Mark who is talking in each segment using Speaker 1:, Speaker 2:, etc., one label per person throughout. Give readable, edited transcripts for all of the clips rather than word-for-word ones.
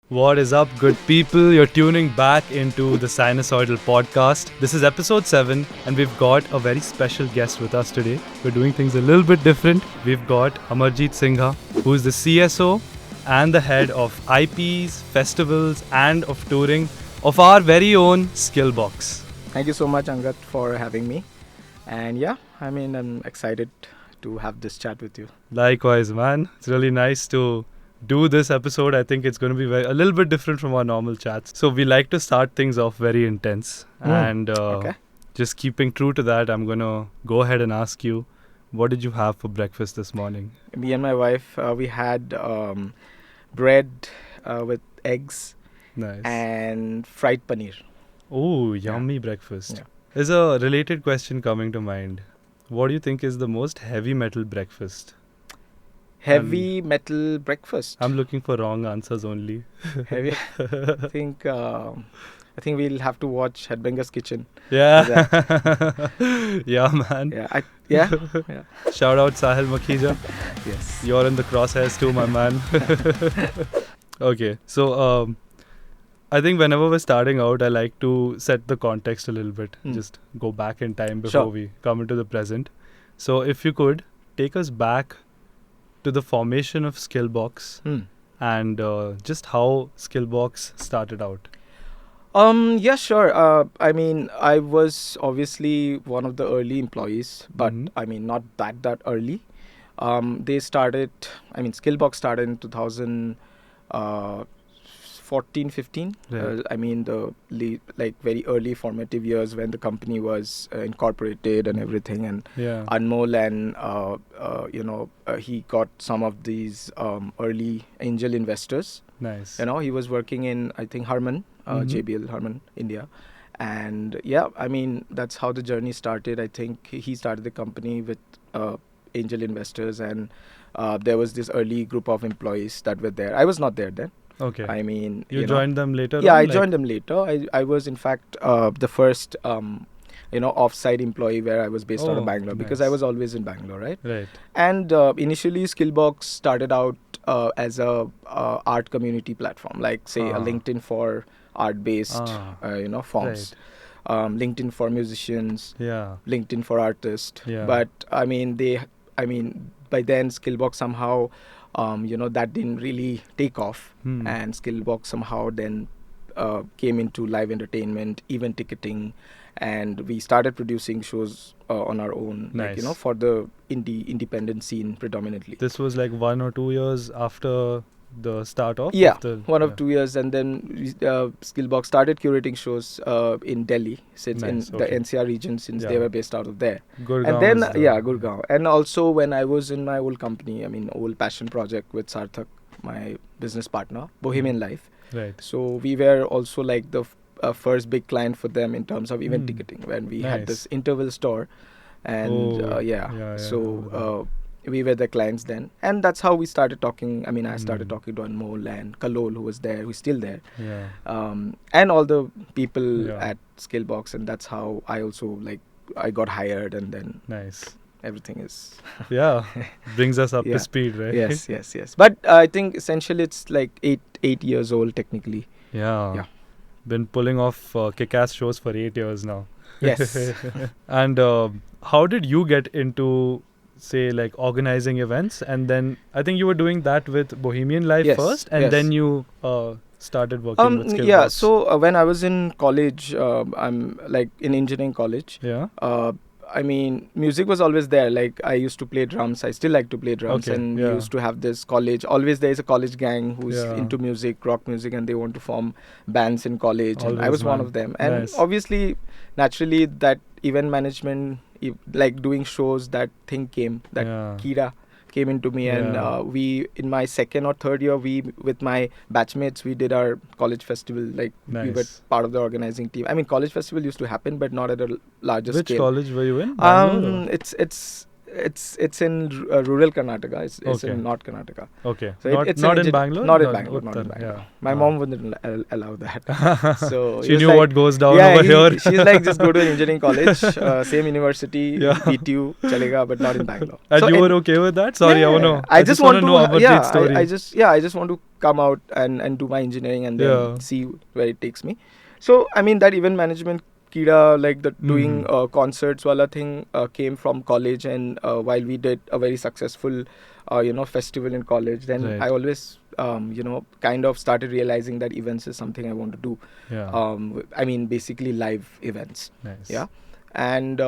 Speaker 1: What is up, good people? You're tuning back into the Sinusoidal Podcast. This is episode 7, and we've got a very special guest with us today. We're doing things a little bit different. We've got Amarjeet Singha, who is the CSO and the head of IPs, festivals, and of touring of our very own SkillBox.
Speaker 2: Thank you so much, Angat, for having me. And I'm excited to have this chat with you.
Speaker 1: Likewise, man. It's really nice to do this episode. I think it's going to be a little bit different from our normal chats. So we like to start things off very intense. And just keeping true to that, I'm going to go ahead and ask you, what did you have for breakfast this morning?
Speaker 2: Me and my wife, we had bread with eggs
Speaker 1: Nice.
Speaker 2: and fried paneer.
Speaker 1: Oh, yummy breakfast.
Speaker 2: Yeah.
Speaker 1: There's a related question coming to mind. What do you think is the most heavy metal breakfast?
Speaker 2: Heavy metal breakfast.
Speaker 1: I'm looking for wrong answers only.
Speaker 2: Heavy. I think we'll have to watch Headbanger's Kitchen.
Speaker 1: Yeah. Yeah, man.
Speaker 2: Yeah.
Speaker 1: Shout out Sahil Makhija.
Speaker 2: Yes.
Speaker 1: You're in the crosshairs too, my man. Okay, so I think whenever we're starting out, I like to set the context a little bit. Just go back in time before we come into the present. So if you could take us back to the formation of SkillBox and just how SkillBox started out.
Speaker 2: Yeah, sure. I was obviously one of the early employees, but not that early. SkillBox started in 2014, 15.
Speaker 1: Right.
Speaker 2: The very early formative years when the company was incorporated and everything. And
Speaker 1: Yeah.
Speaker 2: Anmol and he got some of these early angel investors.
Speaker 1: Nice.
Speaker 2: He was working in, I think, Harman, JBL Harman, India. And that's how the journey started. I think he started the company with angel investors, and there was this early group of employees that were there. I was not there then.
Speaker 1: Okay.
Speaker 2: You
Speaker 1: joined them later?
Speaker 2: Yeah, I joined them later. I was, in fact, the first, off-site employee where I was based out of Bangalore, because I was always in Bangalore, right?
Speaker 1: Right.
Speaker 2: And initially, SkillBox started out as a art community platform, like, say, a LinkedIn for art-based, forms.
Speaker 1: Right.
Speaker 2: LinkedIn for musicians.
Speaker 1: Yeah.
Speaker 2: LinkedIn for artists.
Speaker 1: Yeah.
Speaker 2: But, by then, SkillBox somehow, that didn't really take off. And SkillBox somehow then came into live entertainment, event ticketing, and we started producing shows on our own,
Speaker 1: Nice.
Speaker 2: for the independent scene predominantly.
Speaker 1: This was like 1 or 2 years after the start of?
Speaker 2: Yeah, 2 years, and then SkillBox started curating shows in Delhi, since in the NCR region, since they were based out of there.
Speaker 1: Gurgaon.
Speaker 2: And then Gurgaon, and also when I was in my old company, old passion project with Sarthak, my business partner, Bohemian Life.
Speaker 1: Right.
Speaker 2: So we were also like the first big client for them in terms of event ticketing, when we had this interval store, and we were the clients then, and that's how we started talking. I started talking to Anmol and Kalol, who was there, who's still there, and all the people at SkillBox, and that's how I also I got hired, and then everything is
Speaker 1: brings us up to speed, right?
Speaker 2: Yes. But I think essentially it's like 8 years old technically.
Speaker 1: Yeah. Been pulling off kick-ass shows for 8 years now.
Speaker 2: Yes.
Speaker 1: And how did you get into, say, organizing events? And then I think you were doing that with Bohemian Life first, and then you started working with SkillBox.
Speaker 2: Yeah, so when I was in college, I'm in engineering college.
Speaker 1: Yeah.
Speaker 2: Music was always there. I used to play drums. I still like to play drums. And we used to have this college. Always there is a college gang who's into music, rock music, and they want to form bands in college. And I was one of them. And obviously, naturally, that event management, doing shows, that thing came, that Kira came into me. And we, in my second or third year, with my batchmates, we did our college festival. We were part of the organizing team. College festival used to happen, but not at a larger scale.
Speaker 1: Which college were you in?
Speaker 2: It's It's in rural Karnataka. It's in North Karnataka.
Speaker 1: Okay.
Speaker 2: So
Speaker 1: not in Bangalore?
Speaker 2: Not in Bangalore.
Speaker 1: Yeah.
Speaker 2: My mom wouldn't allow that. So
Speaker 1: she knew what goes down over here.
Speaker 2: She's like, just go to an engineering college, same university, BTU, chalega, but not in Bangalore.
Speaker 1: And so you were okay with that? Sorry, I
Speaker 2: just want to know
Speaker 1: Amarjeet's story.
Speaker 2: I just want to come out and do my engineering and then see where it takes me. So I mean, that event management Kida, like the doing concerts wala thing came from college, and while we did a very successful festival in college, then I always kind of started realizing that events is something I want to do. I mean, basically live events.
Speaker 1: Nice.
Speaker 2: Yeah. And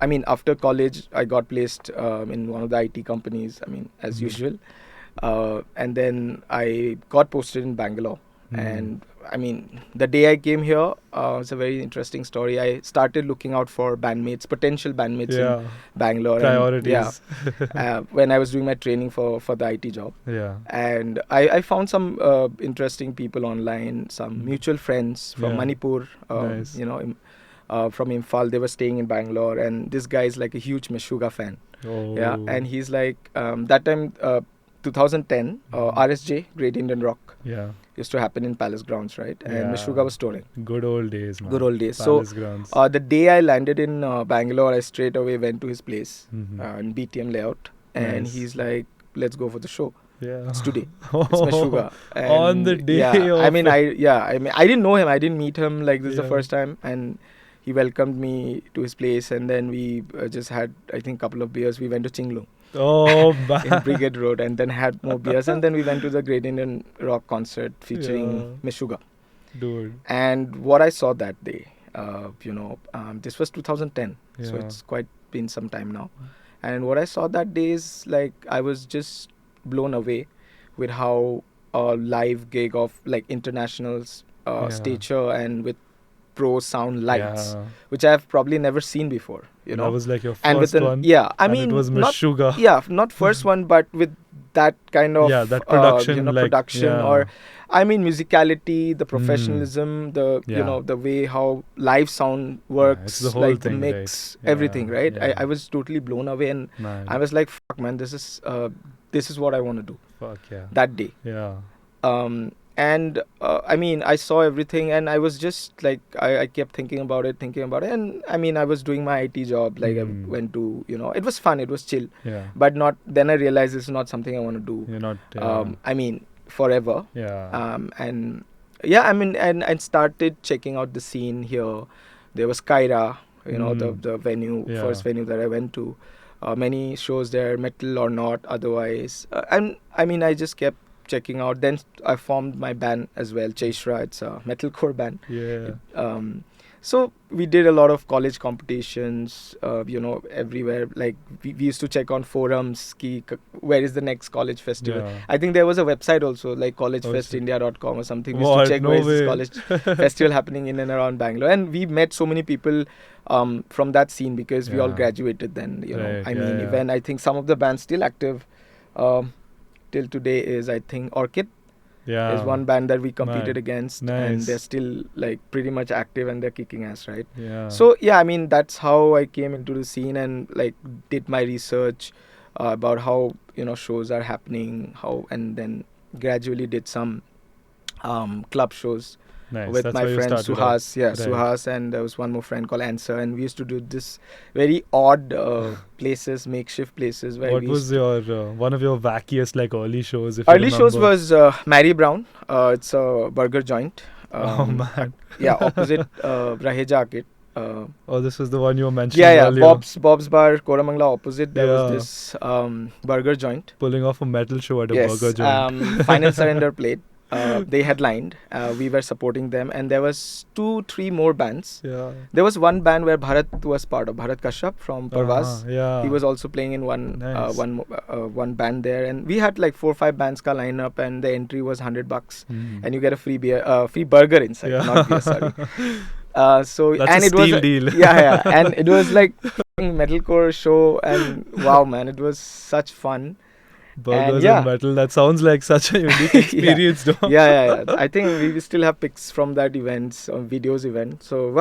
Speaker 2: I mean, after college I got placed in one of the IT companies, I mean, as usual, and then I got posted in Bangalore. And I mean, the day I came here, it's a very interesting story. I started looking out for potential bandmates in Bangalore.
Speaker 1: Priorities.
Speaker 2: And, when I was doing my training for the IT job.
Speaker 1: Yeah.
Speaker 2: And I found some interesting people online, some mutual friends from Manipur,
Speaker 1: nice.
Speaker 2: From Imphal. They were staying in Bangalore, and this guy is like a huge Meshuggah fan.
Speaker 1: Oh.
Speaker 2: Yeah, and he's like, that time, 2010, RSJ, Great Indian Rock.
Speaker 1: Yeah.
Speaker 2: Used to happen in Palace Grounds, right? And Meshuggah was touring.
Speaker 1: Good old days, man.
Speaker 2: Good old days.
Speaker 1: Palace
Speaker 2: so,
Speaker 1: Grounds.
Speaker 2: The day I landed in Bangalore, I straight away went to his place in BTM layout. And he's like, let's go for the show.
Speaker 1: Yeah.
Speaker 2: It's today. It's Meshuggah.
Speaker 1: On the day of
Speaker 2: I mean, I didn't know him. I didn't meet him. Like, this is the first time. And he welcomed me to his place. And then we just had, I think, a couple of beers. We went to Chinglung.
Speaker 1: Oh,
Speaker 2: in Brigade Road, and then had more beers, and then we went to the Great Indian Rock concert featuring Meshuggah.
Speaker 1: Dude.
Speaker 2: And what I saw that day, this was 2010, so it's quite been some time now. And what I saw that day is like, I was just blown away with how a live gig of like international stature and with pro sound lights, which I've probably never seen before.
Speaker 1: That was like your first one.
Speaker 2: Yeah, I mean,
Speaker 1: it was Meshuggah.
Speaker 2: Not first one, but with that kind of
Speaker 1: that production,
Speaker 2: or I mean, musicality, the professionalism, the the way how live sound works,
Speaker 1: the whole
Speaker 2: like
Speaker 1: thing,
Speaker 2: the mix,
Speaker 1: right?
Speaker 2: everything, right?
Speaker 1: Yeah.
Speaker 2: I was totally blown away, and I was like, fuck, man, this is what I want to do.
Speaker 1: Fuck yeah.
Speaker 2: That day.
Speaker 1: Yeah.
Speaker 2: And I mean, I saw everything, and I was just like, I kept thinking about it, and I mean, I was doing my IT job, like I went to, it was fun, it was chill, but not. Then I realized it's not something I want to do.
Speaker 1: You're not.
Speaker 2: I mean, forever.
Speaker 1: Yeah.
Speaker 2: And I mean, and started checking out the scene here. There was Kaira, the venue, first venue that I went to. Many shows there, metal or not, otherwise, and I mean, I just kept checking out. Then I formed my band as well, Chaishra. It's a metalcore band.
Speaker 1: Yeah.
Speaker 2: So we did a lot of college competitions, everywhere. Like we used to check on forums, where is the next college festival.
Speaker 1: Yeah.
Speaker 2: I think there was a website also, like collegefestindia.com or something. We used to check where is this college festival happening in and around Bangalore. And we met so many people from that scene, because we all graduated then. Even I think some of the bands still active till today is, I think, Orchid. Is one band that we competed against, and they're still like pretty much active, and they're kicking ass, right?
Speaker 1: Yeah.
Speaker 2: So I mean, that's how I came into the scene, and like did my research about how shows are happening, and then gradually did some club shows.
Speaker 1: Nice.
Speaker 2: With
Speaker 1: That's
Speaker 2: my friend Suhas. Suhas, and there was one more friend called Answer, and we used to do this very odd places, makeshift places.
Speaker 1: What was your one of your wackiest like early shows?
Speaker 2: Early shows was Mary Brown. It's a burger joint.
Speaker 1: Oh man.
Speaker 2: Opposite Raheja Arcade.
Speaker 1: This was the one you were mentioning earlier.
Speaker 2: Bob's Bar, Koramangala opposite. There was this burger joint.
Speaker 1: Pulling off a metal show at a burger joint.
Speaker 2: Final Surrender played. They headlined. We were supporting them, and there was 2-3 more bands.
Speaker 1: Yeah.
Speaker 2: There was one band where Bharat was part of, Bharat Kashyap from Parvaz. He was also playing in one band there, and we had like 4-5 bands ka line up, and the entry was $100, and you get a free burger inside, not beer, sorry. So
Speaker 1: that's
Speaker 2: and
Speaker 1: a
Speaker 2: it was
Speaker 1: steal deal.
Speaker 2: And it was like metalcore show, and wow, man, it was such fun.
Speaker 1: Burgers and metal. That sounds like such a unique experience, though.
Speaker 2: Yeah. I think we still have pics from that event, videos event. So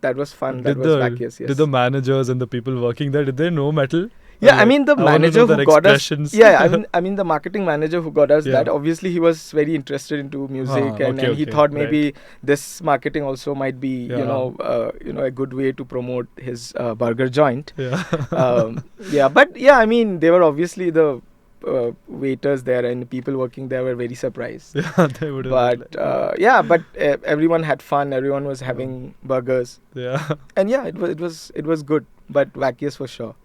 Speaker 2: that was fun. That was wacky. Yes.
Speaker 1: Did the managers and the people working there, did they know metal?
Speaker 2: Yeah, I mean the manager who got us. Yeah, I mean the marketing manager who got us that. Obviously, he was very interested into music, and he thought maybe this marketing also might be a good way to promote his burger joint. But I mean they were obviously the waiters there, and people working there were very surprised.
Speaker 1: Yeah, they would have.
Speaker 2: But everyone had fun. Everyone was having burgers.
Speaker 1: Yeah.
Speaker 2: And it was good, but vaccious for sure.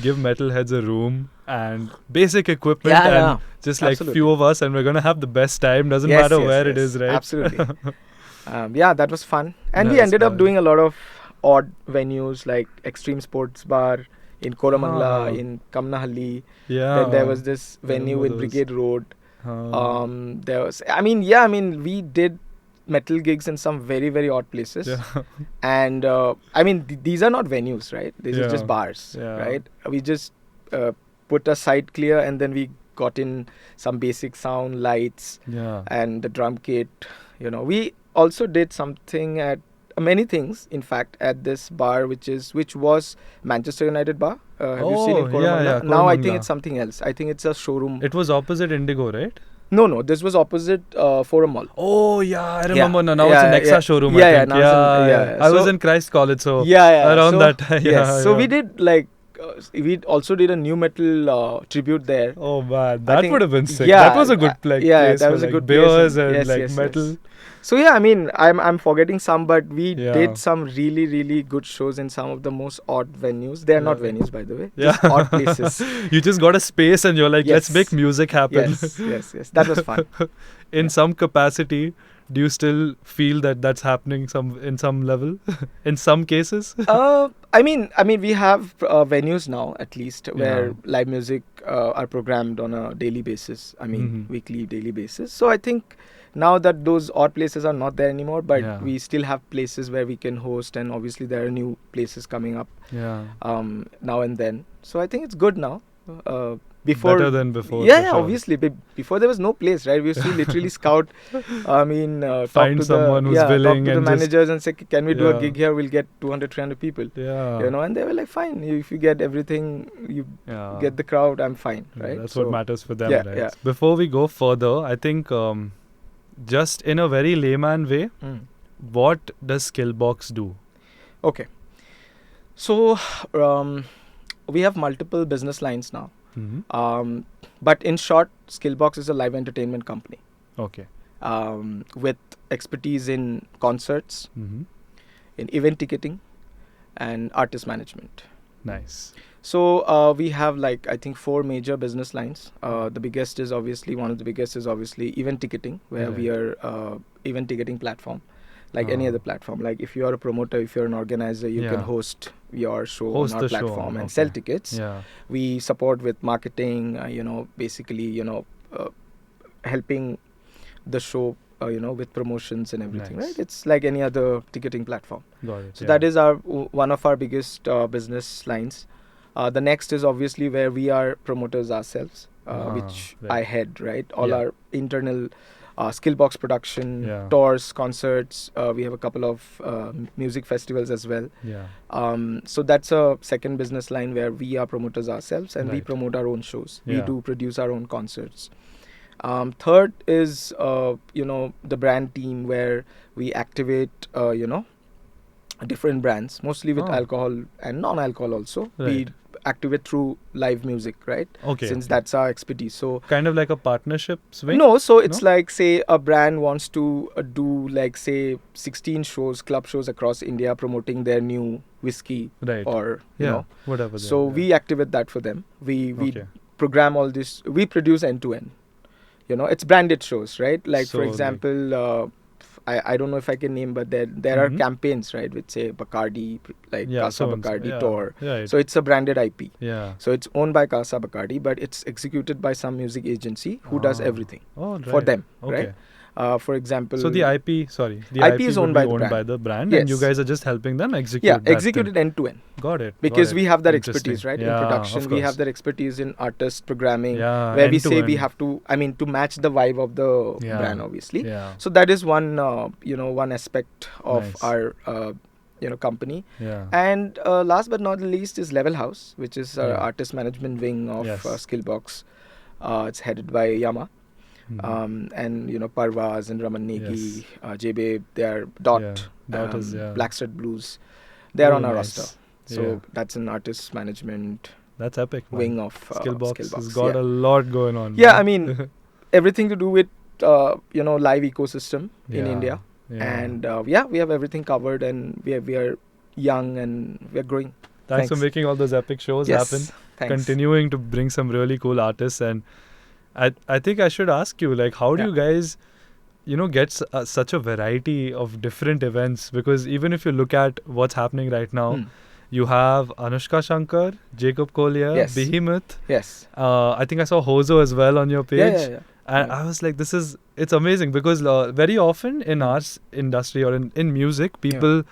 Speaker 1: Give metalheads a room and basic equipment and just like few of us, and we're gonna have the best time. Doesn't matter where it is, right?
Speaker 2: Absolutely. That was fun, and we ended up doing a lot of odd venues like Extreme Sports Bar in Koramangala, in Kamnahalli. Then there was this venue in Brigade Road. There was, we did metal gigs in some very, very odd places. And these are not venues, right? These are just bars, right? We just put a site clear, and then we got in some basic sound, lights, and the drum kit. We also did something at many things, in fact, at this bar, which was Manchester United bar. Have you seen it?
Speaker 1: Yeah,
Speaker 2: now I think it's something else. I think it's a showroom.
Speaker 1: It was opposite Indigo, right?
Speaker 2: No, this was opposite Forum Mall.
Speaker 1: Oh yeah, I remember now. Now it's an Nexa showroom. I think. I was in Christ College, so around that time.
Speaker 2: So we did we also did a new metal tribute there.
Speaker 1: Oh man, that would have been sick. That was a good place.
Speaker 2: That was a good
Speaker 1: beers and metal.
Speaker 2: Yes. So I'm forgetting some, but we did some really, really good shows in some of the most odd venues. They are not venues, by the way. Just odd places.
Speaker 1: You just got a space and you're like, let's make music happen.
Speaker 2: Yes. That was fun.
Speaker 1: In some capacity, do you still feel that that's happening in some level? In some cases?
Speaker 2: We have venues now, at least, where live music are programmed on a daily basis. Weekly, daily basis. So I think now that those odd places are not there anymore, but we still have places where we can host, and obviously there are new places coming up now and then. So I think it's good now. Better
Speaker 1: than before.
Speaker 2: Yeah, obviously. Before there was no place, right? We used to literally scout.
Speaker 1: Find someone who's willing,
Speaker 2: talk to the managers and say, "Can we do a gig here? We'll get 200, 300 people." And they were like, "Fine. If you get everything, you get the crowd. I'm fine." Right?
Speaker 1: That's what matters for them, right? Yeah. Before we go further, I think just in a very layman way, what does SkillBox do?
Speaker 2: Okay. So we have multiple business lines now. But in short, SkillBox is a live entertainment company.
Speaker 1: Okay.
Speaker 2: With expertise in concerts, in event ticketing, and artist management.
Speaker 1: Nice.
Speaker 2: So we have I think 4 major business lines. One of the biggest is obviously event ticketing, where we are event ticketing platform. Like any other platform. Like if you are a promoter, if you're an organizer, you can host your show on our platform and sell tickets. We support with marketing, helping the show, with promotions and everything, right? It's like any other ticketing platform.
Speaker 1: Got it.
Speaker 2: So that is one of our biggest business lines. The next is obviously where we are promoters ourselves, which I head, right? All our internal SkillBox production, tours, concerts. We have a couple of music festivals as well. So that's a second business line where we are promoters ourselves, and we promote our own shows. We do produce our own concerts. Third is the brand team, where we activate different brands, mostly with alcohol and non-alcohol also. We activate through live music, right?
Speaker 1: Okay.
Speaker 2: Since that's our expertise. So
Speaker 1: kind of like a partnership swing?
Speaker 2: No, so it's like, say, a brand wants to do 16 shows, club shows across India, promoting their new whiskey or
Speaker 1: whatever.
Speaker 2: So we activate that for them. We program all this. We produce end to end. It's branded shows, right? Like for example, I don't know if I can name, but there are campaigns, right, which say Bacardi, Casa Bacardi tour. So it's a branded IP. So it's owned by Casa Bacardi, but it's executed by some music agency who does everything for them, right? For example,
Speaker 1: so the IP
Speaker 2: is owned by
Speaker 1: the brand, and you guys are just helping them execute.
Speaker 2: Execute it end to end.
Speaker 1: Got it.
Speaker 2: Because we have that expertise, right? In production, we have that expertise in artist programming, where we say we have to, to match the vibe of the brand, obviously. So that is one, one aspect of our company.
Speaker 1: Yeah.
Speaker 2: And last but not the least is Level House, which is artist management wing of SkillBox. It's headed by Yama. And Parvaz and Raman Negi, J-Babe, they're Dot, Blackstreet Blues. They're on our roster. So that's an artist management
Speaker 1: that's epic,
Speaker 2: wing of
Speaker 1: SkillBox has got a lot going on.
Speaker 2: Yeah, I mean, everything to do with live ecosystem in India. And we have everything covered, and we are young and we are growing.
Speaker 1: Thanks for making all those epic shows happen.
Speaker 2: Thanks.
Speaker 1: Continuing to bring some really cool artists. And I think I should ask you, like, how do you guys, get such a variety of different events? Because even if you look at what's happening right now, you have Anushka Shankar, Jacob Collier, Behemoth.
Speaker 2: Yes.
Speaker 1: I think I saw Hozo as well on your page.
Speaker 2: Yeah.
Speaker 1: And I was like, it's amazing because very often in our industry or in music, people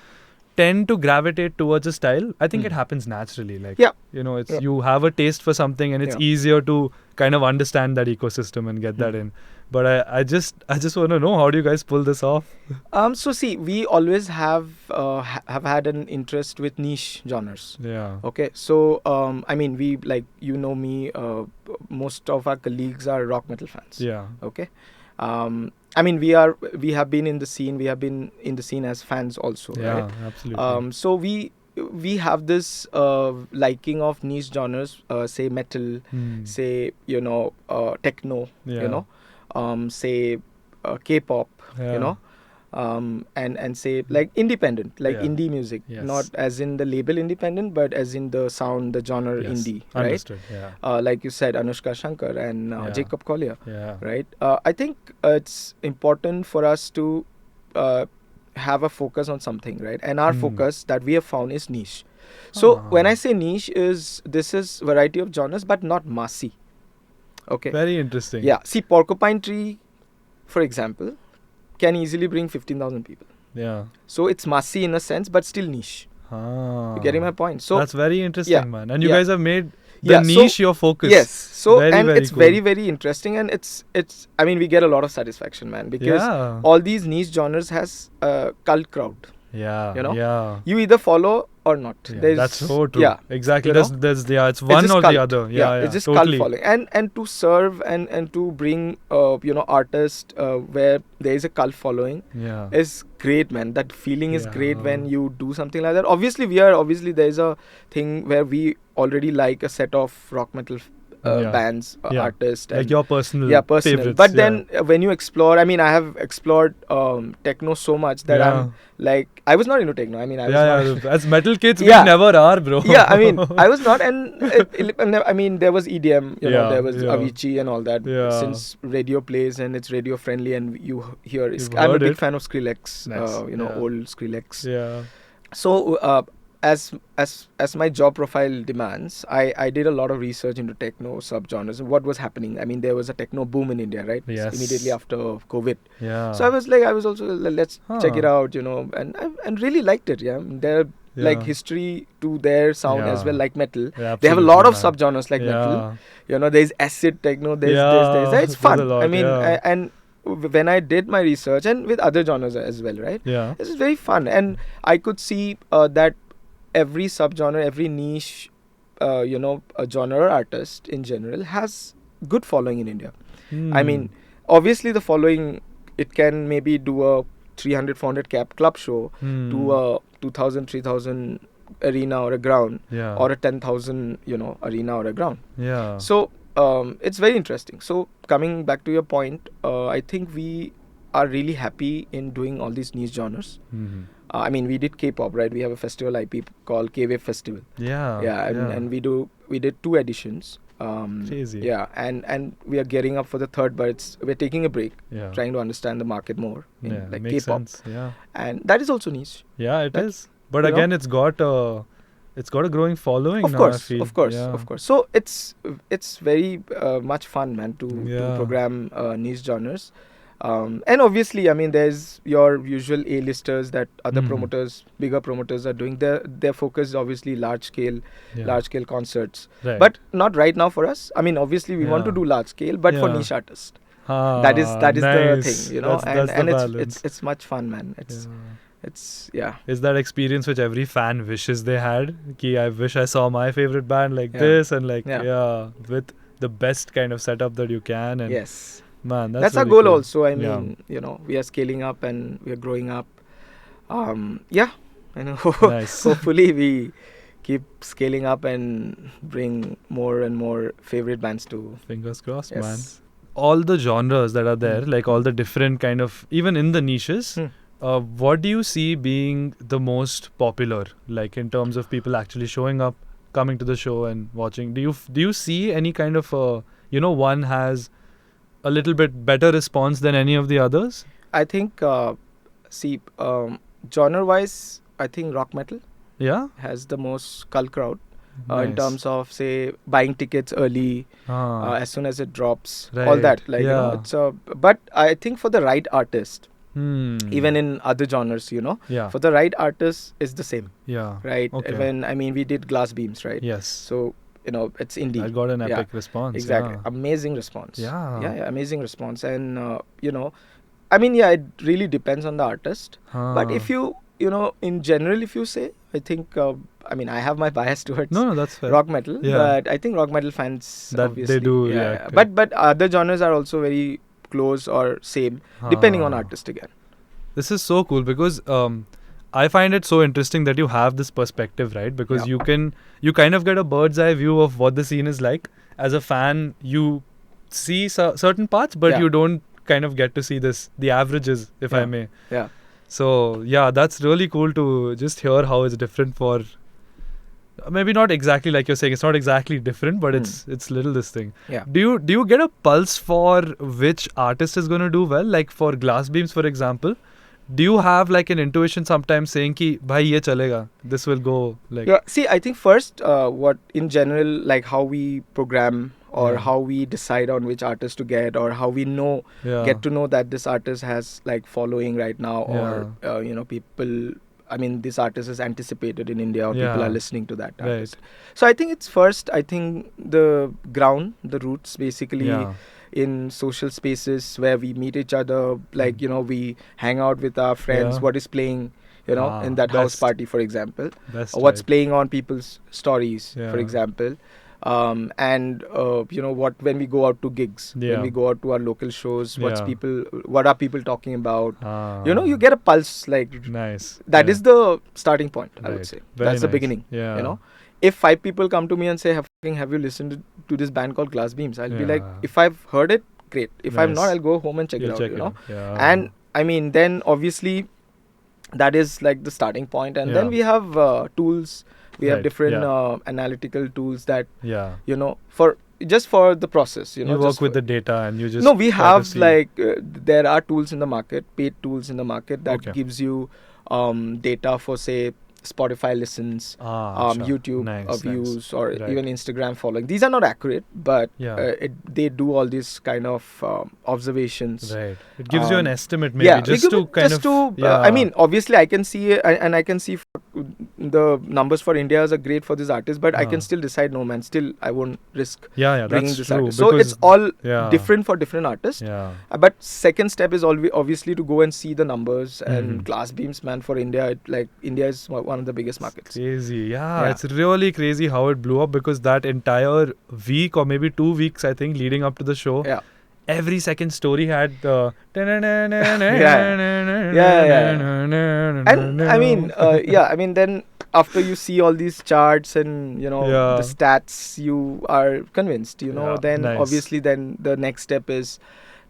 Speaker 1: tend to gravitate towards a style. I think it happens naturally. Like, it's you have a taste for something and it's easier to kind of understand that ecosystem and get that in. But I just want to know, how do you guys pull this off?
Speaker 2: So see, we always have had an interest with niche genres.
Speaker 1: Yeah.
Speaker 2: Okay. So I mean, we me, most of our colleagues are rock metal fans.
Speaker 1: Yeah.
Speaker 2: Okay. I mean, we have been in the scene. We have been in the scene as fans also.
Speaker 1: Yeah,
Speaker 2: right?
Speaker 1: Absolutely.
Speaker 2: So we have this liking of niche genres, say metal, say techno, say K-pop, and say like independent, like indie music, not as in the label independent, but as in the sound, the genre indie, right?
Speaker 1: Understood. Yeah.
Speaker 2: Like you said, Anushka Shankar and Jacob Collier, right? I think it's important for us to have a focus on something, right? And our focus that we have found is niche. So when I say niche, this is variety of genres, but not massy. Okay.
Speaker 1: Very interesting.
Speaker 2: Yeah. See, Porcupine Tree, for example, can easily bring 15,000 people.
Speaker 1: Yeah.
Speaker 2: So it's massy in a sense, but still niche. You're getting my point. So
Speaker 1: that's very interesting, man. And you guys have made the niche your focus.
Speaker 2: Yes. So
Speaker 1: very
Speaker 2: it's
Speaker 1: cool.
Speaker 2: very, very interesting, and it's. I mean, we get a lot of satisfaction, man, because all these niche genres has a cult crowd.
Speaker 1: Yeah.
Speaker 2: You either follow or not.
Speaker 1: That's so true. Yeah. Exactly. It's one
Speaker 2: it's
Speaker 1: or
Speaker 2: cult.
Speaker 1: the other.
Speaker 2: It's just cult following. And to serve and to bring artists where there is a cult following is great, man. That feeling is great when you do something like that. Obviously there is a thing where we already like a set of rock metal bands, artists,
Speaker 1: like your personal favorites.
Speaker 2: But then when you explore, I mean, I have explored techno so much that I'm like, I was not into techno. I mean, I was not.
Speaker 1: As metal kids, we never are, bro.
Speaker 2: Yeah, I mean, I was not, and I mean, there was EDM, there was Avicii and all that.
Speaker 1: Yeah.
Speaker 2: Since radio plays and it's radio friendly, and you hear, I'm a big fan of Skrillex.
Speaker 1: Nice.
Speaker 2: Old Skrillex.
Speaker 1: Yeah.
Speaker 2: So as my job profile demands, I did a lot of research into techno subgenres and what was happening. I mean, there was a techno boom in India, right?
Speaker 1: Yes.
Speaker 2: Immediately after COVID.
Speaker 1: Yeah.
Speaker 2: So I was also, let's check it out, and really liked it. Yeah. There like history to their sound as well, like metal.
Speaker 1: Yeah,
Speaker 2: they have a lot of subgenres like metal. There's acid techno. There's it's fun. I mean, and when I did my research and with other genres as well, right?
Speaker 1: Yeah.
Speaker 2: This is very fun, and I could see that every subgenre, every niche, a genre or artist in general has good following in India. I mean, obviously the following, it can maybe do a 300-400 cap club show to a 2,000, 3,000 arena or a ground, or a 10,000, arena or a ground.
Speaker 1: Yeah.
Speaker 2: So it's very interesting. So coming back to your point, I think we are really happy in doing all these niche genres. I mean, we did K-pop, right? We have a festival IP called K-Wave Festival. And we did 2 editions.
Speaker 1: Crazy.
Speaker 2: Yeah, and we are gearing up for the 3rd, but we're taking a break, trying to understand the market more in like
Speaker 1: makes
Speaker 2: K-pop.
Speaker 1: Sense. Yeah.
Speaker 2: And that is also niche.
Speaker 1: Yeah, it is. But again, it's got a growing following now, I feel.
Speaker 2: Of course. So it's very much fun, man, to program niche genres. And obviously, I mean, there's your usual A-listers that other promoters, bigger promoters are doing. Their focus is obviously large scale concerts.
Speaker 1: Right.
Speaker 2: But not right now for us. I mean, obviously, we want to do large scale, but for niche artists. That is
Speaker 1: nice.
Speaker 2: The thing,
Speaker 1: That's
Speaker 2: and
Speaker 1: the balance.
Speaker 2: it's much fun, man. It's
Speaker 1: Is that experience which every fan wishes they had? Ki I wish I saw my favorite band like this, and like with the best kind of setup that you can. And
Speaker 2: yes,
Speaker 1: man,
Speaker 2: that's
Speaker 1: really
Speaker 2: our goal
Speaker 1: cool.
Speaker 2: also. I mean, we are scaling up and we are growing up. And hopefully we keep scaling up and bring more and more favorite bands to.
Speaker 1: Fingers crossed, man. All the genres that are there, like all the different kind of, even in the niches, what do you see being the most popular, like in terms of people actually showing up, coming to the show and watching? Do you see any kind of one has a little bit better response than any of the others?
Speaker 2: I think genre wise, I think rock metal has the most cult crowd. In terms of, say, buying tickets early, as soon as it drops, all that. But I think for the right artist, even in other genres, for the right artist is the same. Right?
Speaker 1: Okay.
Speaker 2: When we did Glass Beams, right?
Speaker 1: Yes.
Speaker 2: So, it's indie.
Speaker 1: I got an epic response.
Speaker 2: Exactly. Amazing response.
Speaker 1: Yeah,
Speaker 2: amazing response. And, it really depends on the artist. But if you, in general, if you say, I think, I have my bias towards
Speaker 1: that's fair.
Speaker 2: rock metal, but I think rock metal fans,
Speaker 1: that
Speaker 2: obviously,
Speaker 1: they do,
Speaker 2: But other genres are also very close or same, depending on artist again.
Speaker 1: This is so cool because I find it so interesting that you have this perspective, right? Because you kind of get a bird's eye view of what the scene is like. As a fan, you see certain parts, but you don't kind of get to see the averages, if I may.
Speaker 2: Yeah.
Speaker 1: So, that's really cool to just hear how it's different for... Maybe not exactly like you're saying, it's not exactly different, but it's little this thing.
Speaker 2: Yeah.
Speaker 1: Do you get a pulse for which artist is going to do well? Like for Glass Beams, for example, do you have like an intuition sometimes saying ki, bhai ye chalega, this will go like...
Speaker 2: Yeah, see, I think first, what in general, like how we program or how we decide on which artist to get, or how we get to know that this artist has like following right now, or people... this artist is anticipated in India, or people are listening to that artist. So I think it's first, the ground, the roots, basically in social spaces where we meet each other, like, we hang out with our friends, what is playing, in that house party, for example, or what's playing on people's stories, for example. What when we go out to gigs, when we go out to our local shows, what are people talking about? You get a pulse, like
Speaker 1: nice.
Speaker 2: That is the starting point, I would say.
Speaker 1: Very
Speaker 2: That's the beginning. If 5 people come to me and say, have you listened to this band called Glass Beams? I'll be like, if I've heard it, great. If I've not, I'll go home and check it out. And then obviously that is like the starting point, and then we have tools. We have different analytical tools that, for the process.
Speaker 1: You work with the data and you just...
Speaker 2: No, we have there are tools in the market, paid tools in the market that gives you data for, say, Spotify listens, YouTube views, or even Instagram following. These are not accurate, but they do all these kind of observations.
Speaker 1: Right. It gives you an estimate, maybe,
Speaker 2: obviously I can see and I can see the numbers for India are great for this artist, but I can still decide, no man, still I won't risk bringing
Speaker 1: that's
Speaker 2: this
Speaker 1: true,
Speaker 2: artist. So it's all different for different artists. But second step is obviously to go and see the numbers and Glass Beams, man, for India. India is one of the biggest markets.
Speaker 1: Crazy, it's really crazy how it blew up, because that entire week or maybe 2 weeks, I think, leading up to the show, every second story had
Speaker 2: and then after you see all these charts and the stats, you are convinced, then obviously then the next step is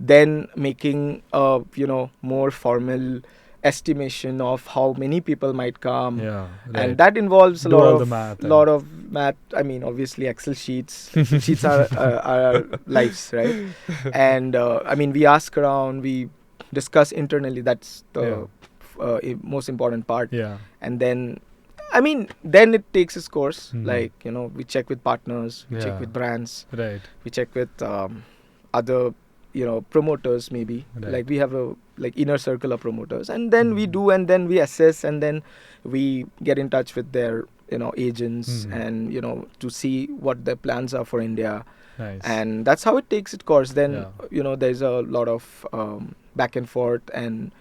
Speaker 2: then making a more formal estimation of how many people might come, and that involves a lot of math. Obviously Excel sheets are our lives, right? And we ask around, we discuss internally. That's the most important part. And then then it takes its course. We check with partners, we check with brands, we check with other promoters, maybe. We have a inner circle of promoters, and then we do, and then we assess, and then we get in touch with their agents and to see what their plans are for India. And that's how it takes its course. Then there's a lot of back and forth, and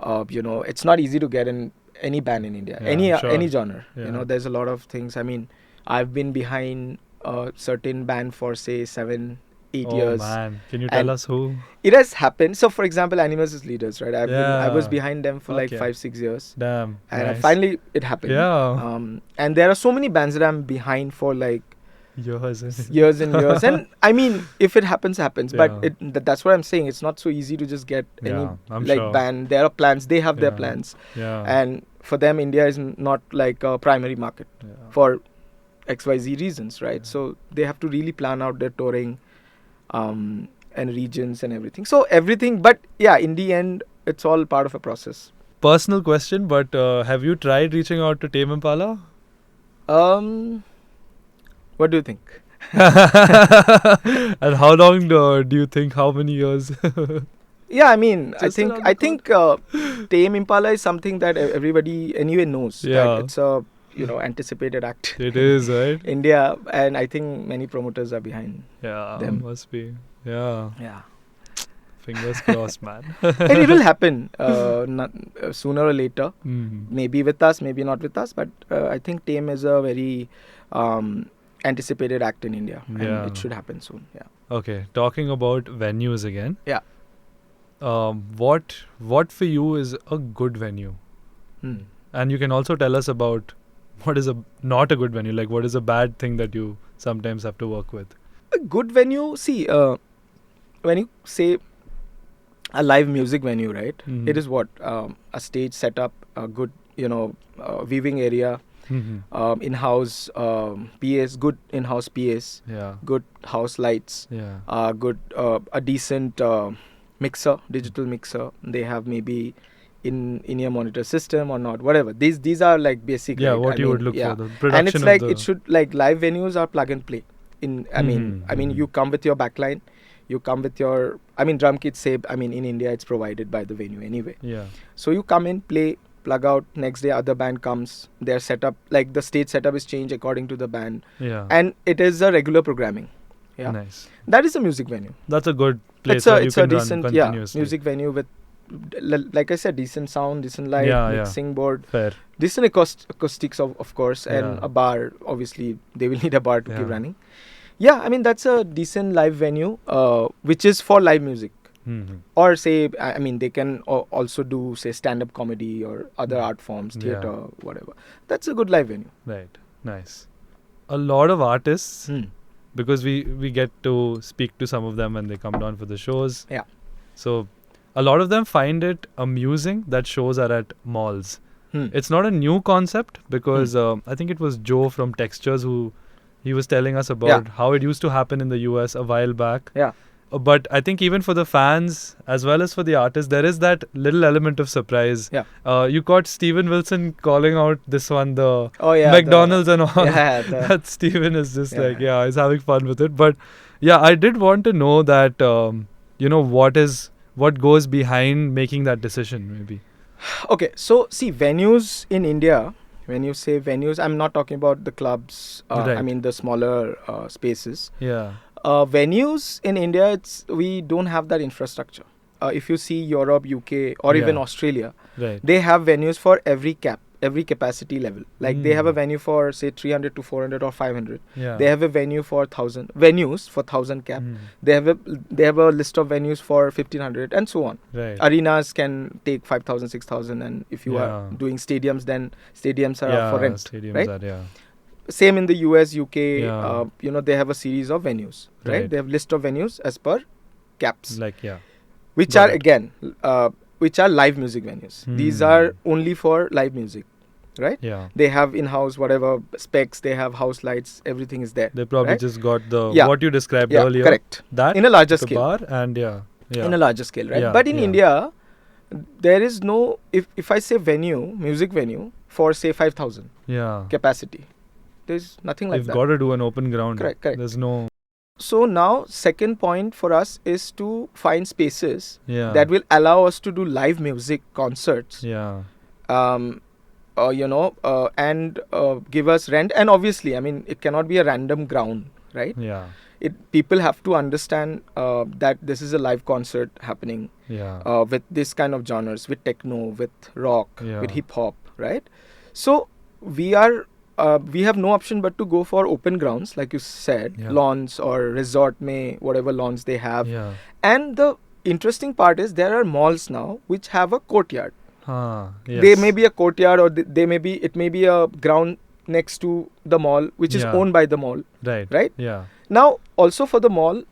Speaker 2: it's not easy to get in any band in India,
Speaker 1: sure.
Speaker 2: any genre.
Speaker 1: Yeah.
Speaker 2: You know, there's a lot of things. I mean, I've been behind a certain band for say 7-8 years.
Speaker 1: Oh man, can you tell us who?
Speaker 2: It has happened. So, for example, Animals as Leaders, right? I was behind them for like
Speaker 1: Okay.
Speaker 2: 5-6 years.
Speaker 1: Damn.
Speaker 2: And
Speaker 1: nice.
Speaker 2: finally, it happened.
Speaker 1: Yeah.
Speaker 2: And there are so many bands that I'm behind for like
Speaker 1: years
Speaker 2: and years. And I mean, if it happens, happens.
Speaker 1: Yeah.
Speaker 2: But that's what I'm saying. It's not so easy to just get any
Speaker 1: I'm
Speaker 2: like
Speaker 1: sure.
Speaker 2: band. There are plans. They have their
Speaker 1: Yeah.
Speaker 2: plans.
Speaker 1: Yeah.
Speaker 2: And for them, India is not like a primary market for XYZ reasons, right?
Speaker 1: Yeah.
Speaker 2: So they have to really plan out their touring and regions and everything. So everything, but yeah, in the end, it's all part of a process.
Speaker 1: Personal question, but have you tried reaching out to Tame Impala?
Speaker 2: What do you think?
Speaker 1: And how long do you think? How many years?
Speaker 2: Yeah, I mean,
Speaker 1: Just
Speaker 2: I think Tame Impala is something that everybody anyway knows.
Speaker 1: Yeah.
Speaker 2: That it's a anticipated act.
Speaker 1: It is, right?
Speaker 2: India, and I think many promoters are behind.
Speaker 1: Yeah,
Speaker 2: them.
Speaker 1: must be. Yeah.
Speaker 2: Yeah.
Speaker 1: Fingers crossed, man.
Speaker 2: And it will happen sooner or later.
Speaker 1: Mm-hmm.
Speaker 2: Maybe with us, maybe not with us. But I think Tame is a very anticipated act in India. And it should happen soon. Yeah.
Speaker 1: Okay, talking about venues again.
Speaker 2: Yeah.
Speaker 1: What for you is a good venue? And you can also tell us about what is not a good venue. Like, what is a bad thing that you sometimes have to work with?
Speaker 2: A good venue, see, when you say a live music venue, right?
Speaker 1: Mm-hmm.
Speaker 2: It is what? A stage setup, a good, viewing area, in-house PAs, good in-house PAs, good house lights, good, a decent mixer, digital mixer. They have maybe in-ear monitor system or not, whatever. These are like basic.
Speaker 1: Yeah,
Speaker 2: right?
Speaker 1: what you would look for, the production.
Speaker 2: And it's like it should, like, live venues are plug and play. I mean, you come with your backline, you come with your, drum kit, say, in India it's provided by the venue anyway.
Speaker 1: Yeah.
Speaker 2: So you come in, play, plug out, next day other band comes, their setup, like the stage setup is changed according to the band.
Speaker 1: Yeah.
Speaker 2: And it is a regular programming. Yeah.
Speaker 1: Nice.
Speaker 2: That is a music venue.
Speaker 1: That's a good place where you can run continuously.
Speaker 2: Music venue with, like I said, decent sound, decent light, mixing board.
Speaker 1: Fair.
Speaker 2: Decent acoustics, of course, and a bar. Obviously, they will need a bar to keep running. Yeah, that's a decent live venue, which is for live music.
Speaker 1: Mm-hmm.
Speaker 2: Or say, they can also do, say, stand-up comedy or other art forms, theatre, whatever. That's a good live venue.
Speaker 1: Right. Nice. A lot of artists, because we get to speak to some of them when they come down for the shows.
Speaker 2: Yeah.
Speaker 1: So a lot of them find it amusing that shows are at malls. It's not a new concept because I think it was Joe from Textures he was telling us about how it used to happen in the US a while back.
Speaker 2: Yeah.
Speaker 1: But I think even for the fans as well as for the artists, there is that little element of surprise.
Speaker 2: Yeah.
Speaker 1: You caught Steven Wilson calling out this one, the
Speaker 2: McDonald's
Speaker 1: and all.
Speaker 2: Yeah.
Speaker 1: That Steven is just like, he's having fun with it. But yeah, I did want to know that, what goes behind making that decision, maybe.
Speaker 2: Okay, so see, venues in India, when you say venues, I'm not talking about the clubs, the smaller spaces.
Speaker 1: Yeah.
Speaker 2: Venues in India, we don't have that infrastructure. If you see Europe, UK, or even Australia, they have venues for every capacity level. Like they have a venue for say 300 to 400 or 500.
Speaker 1: Yeah.
Speaker 2: They have a venue for 1,000 venues for 1,000 cap. They have a list of venues for 1,500 and so on.
Speaker 1: Right.
Speaker 2: Arenas can take 5,000, 6,000, and if you are doing stadiums, then stadiums are up for rent. Stadiums right? Same in the US, UK. They have a series of venues. Right. They have list of venues as per caps. Which are again. Which are live music venues. These are only for live music, right? Yeah. They have in-house whatever specs, they have house lights, everything is there.
Speaker 1: They probably just got the what you described earlier.
Speaker 2: Correct.
Speaker 1: That
Speaker 2: in a larger scale.
Speaker 1: Bar and
Speaker 2: in a larger scale, right? But in India, there is no, if I say music venue for say 5,000 capacity, there's nothing like that.
Speaker 1: You've got to do an open ground.
Speaker 2: Correct.
Speaker 1: There's no...
Speaker 2: So now, second point for us is to find spaces that will allow us to do live music concerts. And give us rent. And obviously, it cannot be a random ground, right?
Speaker 1: Yeah.
Speaker 2: People have to understand that this is a live concert happening with this kind of genres, with techno, with rock, with hip hop, right? So we have no option but to go for open grounds, like you said, lawns or resort mein, whatever lawns they have. And the interesting part is there are malls now which have a courtyard. They may be a courtyard, or it may be a ground next to the mall which is owned by the mall. Right? Now also for the mall,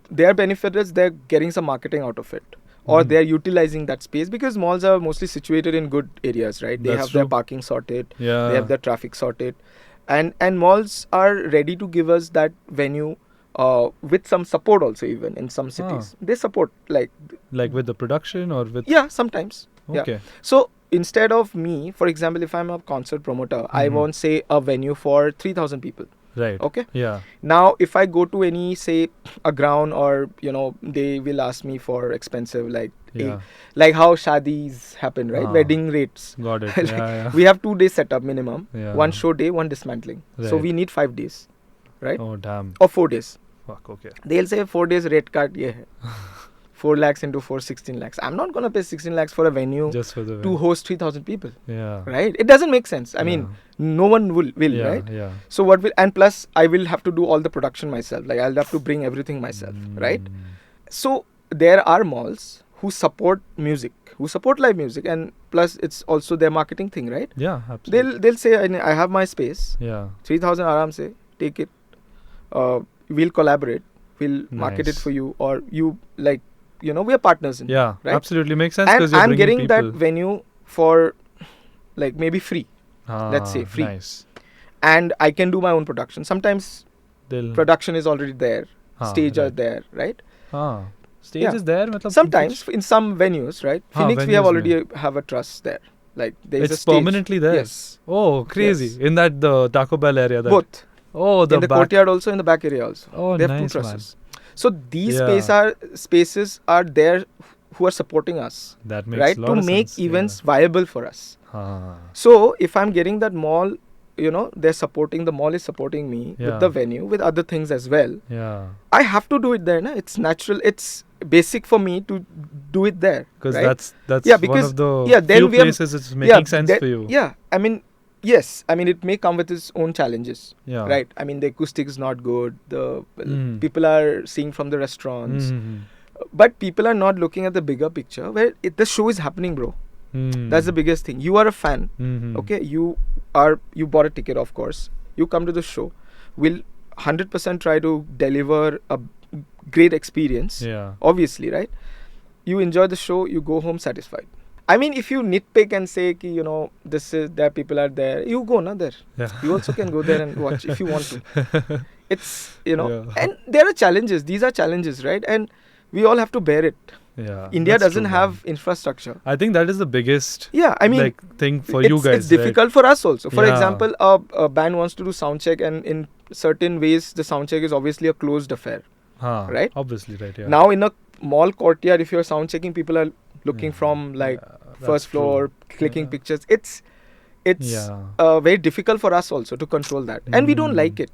Speaker 2: their benefit is they're getting some marketing out of it. Or they're utilizing that space, because malls are mostly situated in good areas, right? They have their parking sorted, they have their traffic sorted, and malls are ready to give us that venue with some support also. Even in some cities, they support like
Speaker 1: with the production or with
Speaker 2: sometimes.
Speaker 1: Okay.
Speaker 2: So instead of me, for example, if I'm a concert promoter, I won't say a venue for 3,000 people.
Speaker 1: Right.
Speaker 2: Okay.
Speaker 1: Yeah.
Speaker 2: Now, if I go to any, say, a ground, or they will ask me for expensive, like how shadis happen, right? Wedding rates.
Speaker 1: Got it.
Speaker 2: We have 2 days setup minimum.
Speaker 1: Yeah.
Speaker 2: 1 show day, 1 dismantling.
Speaker 1: Right.
Speaker 2: So we need 5 days, right?
Speaker 1: Oh damn.
Speaker 2: Or 4 days.
Speaker 1: Fuck. Okay.
Speaker 2: They'll say 4 days rate card. Yeah. 4 lakhs into 4, 16 lakhs. I'm not gonna pay 16 lakhs for a venue
Speaker 1: just for the
Speaker 2: to host 3,000 people.
Speaker 1: Yeah.
Speaker 2: Right? It doesn't make sense. I mean, no one will, right?
Speaker 1: Yeah.
Speaker 2: So and plus I will have to do all the production myself. Like I'll have to bring everything myself, right? So there are malls who support music, who support live music, and plus it's also their marketing thing, right?
Speaker 1: Yeah, absolutely.
Speaker 2: They'll say, I have my space.
Speaker 1: Yeah.
Speaker 2: 3,000 aram se, take it. We'll collaborate. We'll market it for you, or you we are partners in.
Speaker 1: Yeah,
Speaker 2: right?
Speaker 1: Absolutely makes sense.
Speaker 2: And I'm getting that venue for maybe free. Let's say free.
Speaker 1: Nice.
Speaker 2: And I can do my own production. Sometimes production is already there. Stage are there, right?
Speaker 1: Stage is there?
Speaker 2: Sometimes in some venues, right? Phoenix, we have already have a trust there. Like there's a stage.
Speaker 1: It's permanently there?
Speaker 2: Yes.
Speaker 1: Oh, crazy. Yes. In the Taco Bell area?
Speaker 2: Both.
Speaker 1: Oh,
Speaker 2: in the courtyard also, in the back area also.
Speaker 1: Oh,
Speaker 2: they have
Speaker 1: nice,
Speaker 2: 2 trusses. So these spaces are there who are supporting us.
Speaker 1: That makes
Speaker 2: right?
Speaker 1: a lot of
Speaker 2: to make
Speaker 1: sense.
Speaker 2: events viable for us. So if I'm getting that mall, the mall is supporting me with the venue, with other things as well.
Speaker 1: Yeah.
Speaker 2: I have to do it there. It's natural. It's basic for me to do it there.
Speaker 1: Because
Speaker 2: right?
Speaker 1: that's
Speaker 2: because,
Speaker 1: one of the few places it's making sense for you.
Speaker 2: Yeah. I mean, yes. I mean, it may come with its own challenges.
Speaker 1: Yeah.
Speaker 2: Right. I mean, the acoustic is not good. The people are seeing from the restaurants. But people are not looking at the bigger picture where the show is happening, bro. That's the biggest thing. You are a fan. Okay. You bought a ticket, of course. You come to the show. We'll 100% try to deliver a great experience.
Speaker 1: Yeah.
Speaker 2: Obviously, right? You enjoy the show. You go home satisfied. I mean, if you nitpick and say, there people are there, you go there.
Speaker 1: Yeah.
Speaker 2: You also can go there and watch if you want to. It's, and there are challenges. These are challenges, right? And we all have to bear it.
Speaker 1: Yeah,
Speaker 2: India doesn't have infrastructure.
Speaker 1: I think that is the biggest thing for you guys.
Speaker 2: It's difficult for us also. For example, a band wants to do sound check, and in certain ways, the sound check is obviously a closed affair. Right?
Speaker 1: Obviously, right. Yeah.
Speaker 2: Now, in a mall courtyard, if you're sound checking, people are looking from first floor, clicking pictures. It's very difficult for us also to control that. And we don't like it.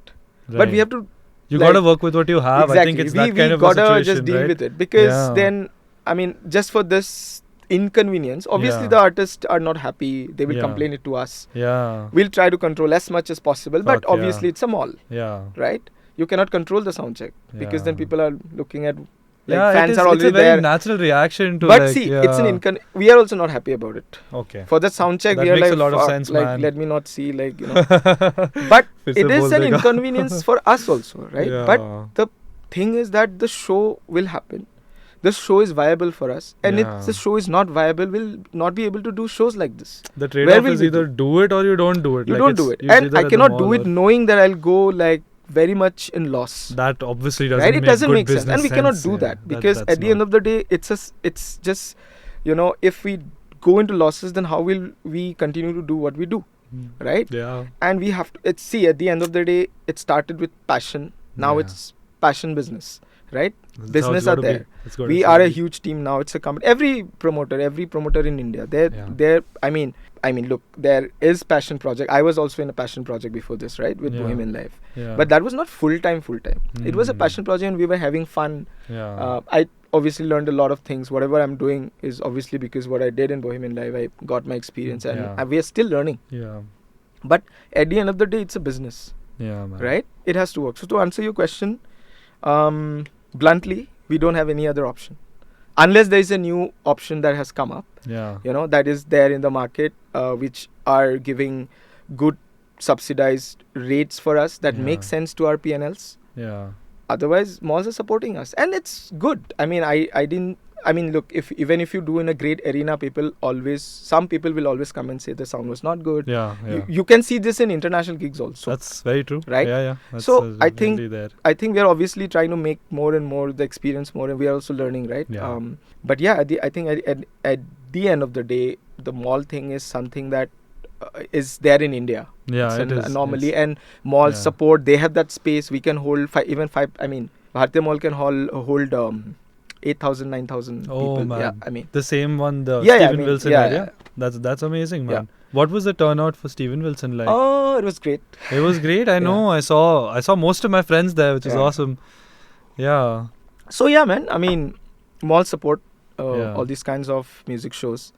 Speaker 2: Right. But we have to...
Speaker 1: You got to work with what you have.
Speaker 2: Exactly.
Speaker 1: I think it's that kind of a situation,
Speaker 2: we got to just deal with it. Because then... I mean, just for this inconvenience, obviously the artists are not happy. They will complain it to us.
Speaker 1: Yeah.
Speaker 2: We'll try to control as much as possible, but obviously it's a mall. Yeah. Right? You cannot control the sound check because then people are looking at fans are already there.
Speaker 1: It's a very natural reaction to
Speaker 2: but see, it's an we are also not happy about it.
Speaker 1: Okay.
Speaker 2: For the sound check,
Speaker 1: that
Speaker 2: we are
Speaker 1: makes a lot of sense, man.
Speaker 2: Let me not see, But it is an inconvenience for us also, right? Yeah. But the thing is that the show will happen. The show is viable for us, and if the show is not viable, we'll not be able to do shows like this.
Speaker 1: The trade-off is either do it or you don't do it.
Speaker 2: You don't do it, and I cannot do it knowing that I'll go very much in loss.
Speaker 1: That obviously doesn't
Speaker 2: right?
Speaker 1: make
Speaker 2: It doesn't
Speaker 1: good
Speaker 2: make sense, and we cannot do that because at the end of the day, it's just if we go into losses, then how will we continue to do what we do, right?
Speaker 1: Yeah.
Speaker 2: And we have to at the end of the day, it started with passion. Now it's passion business. Right? Business are there. We are a huge team now. It's a company. Every promoter in India, I mean, look, there is passion project. I was also in a passion project before this, right? With Bohemian Life. Yeah. But that was not full time. It was a passion project and we were having fun. Yeah. obviously learned a lot of things. Whatever I'm doing is obviously because what I did in Bohemian Live, I got my experience, and we are still learning.
Speaker 1: Yeah.
Speaker 2: But at the end of the day, it's a business.
Speaker 1: Yeah, man.
Speaker 2: Right? It has to work. So to answer your question, bluntly, we don't have any other option. Unless there is a new option that has come up, that is there in the market, which are giving good subsidized rates for us that make sense to our P&Ls.
Speaker 1: Yeah.
Speaker 2: Otherwise, malls are supporting us, and it's good. I mean, look, even if you do in a great arena, some people will always come and say the sound was not good.
Speaker 1: Yeah.
Speaker 2: You can see this in international gigs also.
Speaker 1: That's very true.
Speaker 2: Right?
Speaker 1: Yeah. That's
Speaker 2: so I think we are obviously trying to make more and more the experience more, and we are also learning, right?
Speaker 1: Yeah.
Speaker 2: But yeah, I think at the end of the day, the mall thing is something that is there in India.
Speaker 1: Yeah,
Speaker 2: it's an anomaly, and malls support. They have that space. We can hold five. I mean, Bharatiya Mall can hold 8,000, 9,000 people.
Speaker 1: Man.
Speaker 2: Yeah, I mean
Speaker 1: the same one, the Steven Wilson area.
Speaker 2: Yeah.
Speaker 1: That's amazing, man.
Speaker 2: Yeah.
Speaker 1: What was the turnout for Steven Wilson like?
Speaker 2: Oh, it was great.
Speaker 1: It was great. I know. I saw most of my friends there, which is awesome. Yeah.
Speaker 2: So yeah, man. I mean, mall support all these kinds of music shows,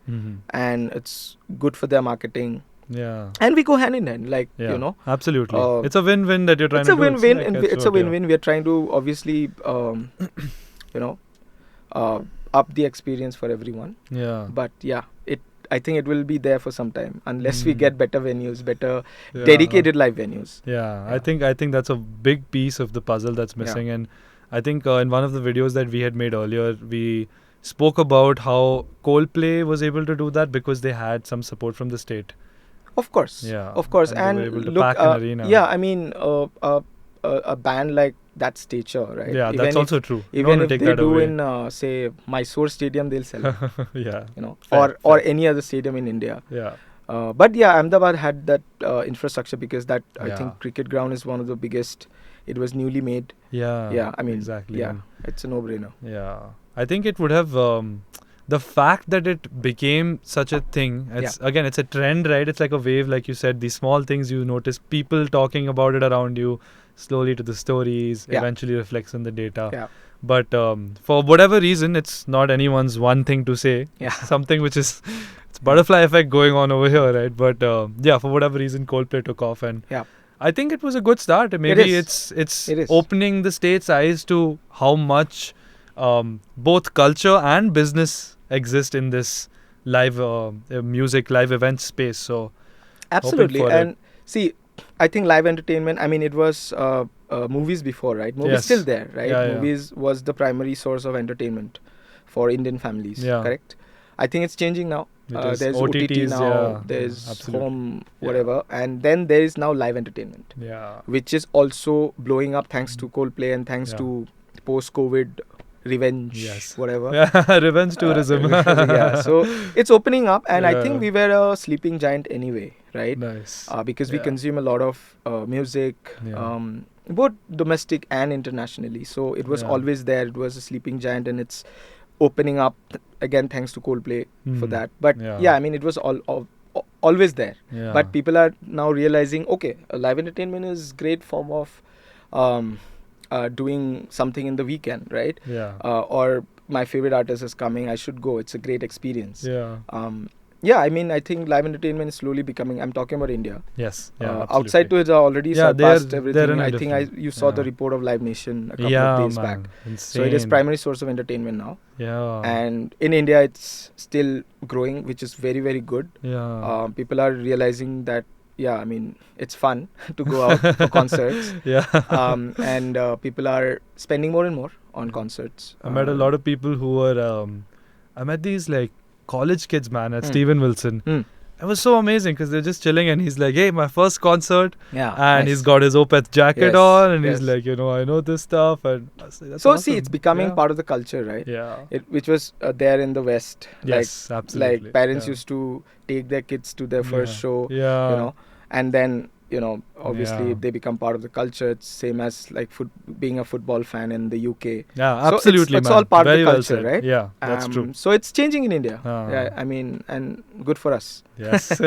Speaker 2: and it's good for their marketing.
Speaker 1: Yeah.
Speaker 2: And we go hand in hand,
Speaker 1: Absolutely. It's a win-win that you're trying to do.
Speaker 2: It's a win-win, and it's a win-win. We are trying to obviously, up the experience for everyone.
Speaker 1: Yeah.
Speaker 2: But yeah, I think it will be there for some time unless we get better venues, dedicated live venues.
Speaker 1: Yeah. I think that's a big piece of the puzzle that's missing, and I think in one of the videos that we had made earlier, we spoke about how Coldplay was able to do that because they had some support from the state.
Speaker 2: Of course.
Speaker 1: Yeah.
Speaker 2: Of course.
Speaker 1: And they were able to pack an arena.
Speaker 2: Yeah, I mean, a band like that stature, right?
Speaker 1: Yeah, that's also true.
Speaker 2: Even if they do in, say, Mysore Stadium, they'll sell it.
Speaker 1: Yeah.
Speaker 2: Or any other stadium in India.
Speaker 1: Yeah.
Speaker 2: But yeah, Ahmedabad had that infrastructure because I think cricket ground is one of the biggest. It was newly made.
Speaker 1: Yeah.
Speaker 2: Yeah, I mean,
Speaker 1: exactly.
Speaker 2: Yeah, it's a no-brainer.
Speaker 1: Yeah. I think it would have the fact that it became such a thing. It's a trend, right? It's like a wave, like you said. These small things you notice, people talking about it around you, slowly to the stories, eventually reflects in the data.
Speaker 2: Yeah.
Speaker 1: But for whatever reason, it's not anyone's one thing to say.
Speaker 2: Yeah.
Speaker 1: Something which is it's butterfly effect going on over here, right? But for whatever reason, Coldplay took off, and I think it was a good start. Maybe it's opening the state's eyes to how much both culture and business exist in this live music, live event space. So
Speaker 2: absolutely. And see, I think live entertainment, I mean, it was movies before, right? Movies still there, right? Movies was the primary source of entertainment for Indian families, correct? I think it's changing now. There's OTT now, there's home, whatever, and then there is now live entertainment, which is also blowing up thanks to Coldplay and thanks to post-COVID revenge, whatever.
Speaker 1: Revenge tourism.
Speaker 2: So it's opening up, and I think we were a sleeping giant anyway, right?
Speaker 1: Nice.
Speaker 2: Because we consume a lot of music, both domestic and internationally. So it was always there. It was a sleeping giant, and it's opening up again thanks to Coldplay for that. But I mean, it was always there. But people are now realizing, okay, live entertainment is great form of doing something in the weekend, right? Or my favorite artist is coming, I should go. It's a great experience. I mean, I think live entertainment is slowly becoming, I'm talking about India. Outside to it are already surpassed everything. I think you saw the report of Live Nation a couple of days back.
Speaker 1: Insane.
Speaker 2: So it is primary source of entertainment now. And in India, it's still growing, which is very, very good. People are realizing that I mean, it's fun to go out for concerts. And people are spending more and more on concerts.
Speaker 1: I met a lot of people who were, I met these like college kids, man, at Steven Wilson. It was so amazing because they're just chilling, and he's like, hey, my first concert. And he's got his Opeth jacket on, and he's like, I know this stuff. And that's awesome.
Speaker 2: See, it's becoming part of the culture, right? Which was there in the West.
Speaker 1: Absolutely.
Speaker 2: Like parents used to take their kids to their first show, and then obviously they become part of the culture. It's same as like being a football fan in the UK.
Speaker 1: Absolutely.
Speaker 2: So it's all part of the culture, right?
Speaker 1: Yeah, that's true.
Speaker 2: So it's changing in India. I mean, and good for us.
Speaker 1: Yes.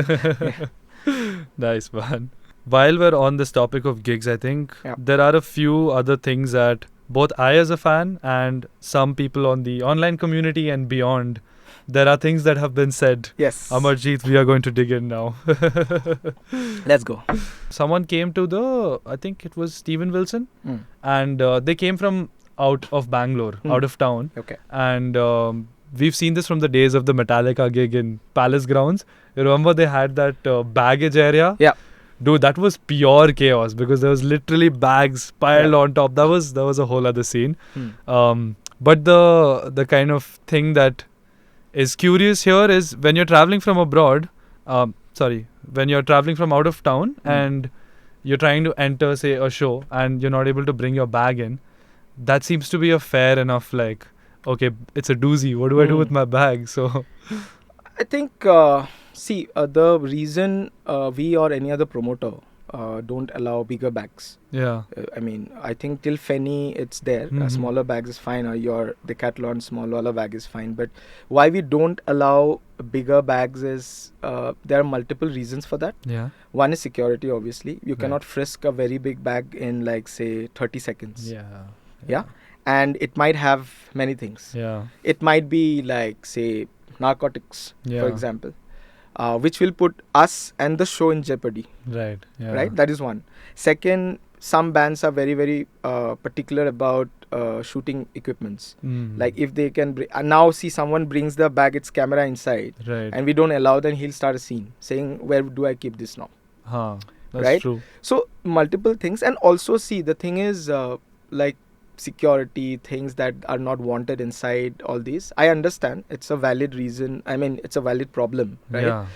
Speaker 1: Nice, man. While we're on this topic of gigs, I think there are a few other things that both I as a fan and some people on the online community and beyond, there are things that have been said.
Speaker 2: Yes.
Speaker 1: Amarjeet, we are going to dig in now.
Speaker 2: Let's go.
Speaker 1: Someone came to I think it was Steven Wilson, and they came from out of Bangalore, out of town.
Speaker 2: Okay.
Speaker 1: And we've seen this from the days of the Metallica gig in Palace Grounds. You remember they had that baggage area?
Speaker 2: Yeah.
Speaker 1: Dude, that was pure chaos because there was literally bags piled on top. That was a whole other scene. But the kind of thing that is curious here is when you're traveling from abroad, when you're traveling from out of town and you're trying to enter, say, a show and you're not able to bring your bag in, that seems to be a fair enough, like, okay, it's a doozy. What do I do with my bag? So,
Speaker 2: I think, the reason we or any other promoter don't allow bigger bags.
Speaker 1: Yeah.
Speaker 2: I mean, I think till Fenny it's there. Smaller bags is fine, or your Decathlon smaller bag is fine. But why we don't allow bigger bags is there are multiple reasons for that.
Speaker 1: Yeah.
Speaker 2: One is security, obviously. You cannot frisk a very big bag in like say 30 seconds. Yeah. And it might have many things.
Speaker 1: Yeah.
Speaker 2: It might be like say narcotics, for example. Which will put us and the show in jeopardy.
Speaker 1: Right. Yeah.
Speaker 2: Right? That is one. Second, some bands are very, very particular about shooting equipments. Like if they can now see someone brings the bag, its camera inside, and we don't allow, then he'll start a scene saying, where do I keep this now?
Speaker 1: That's true.
Speaker 2: So multiple things. And also see, the thing is like security, things that are not wanted inside all these. I understand it's a valid reason. I mean, it's a valid problem, right?
Speaker 1: Yeah.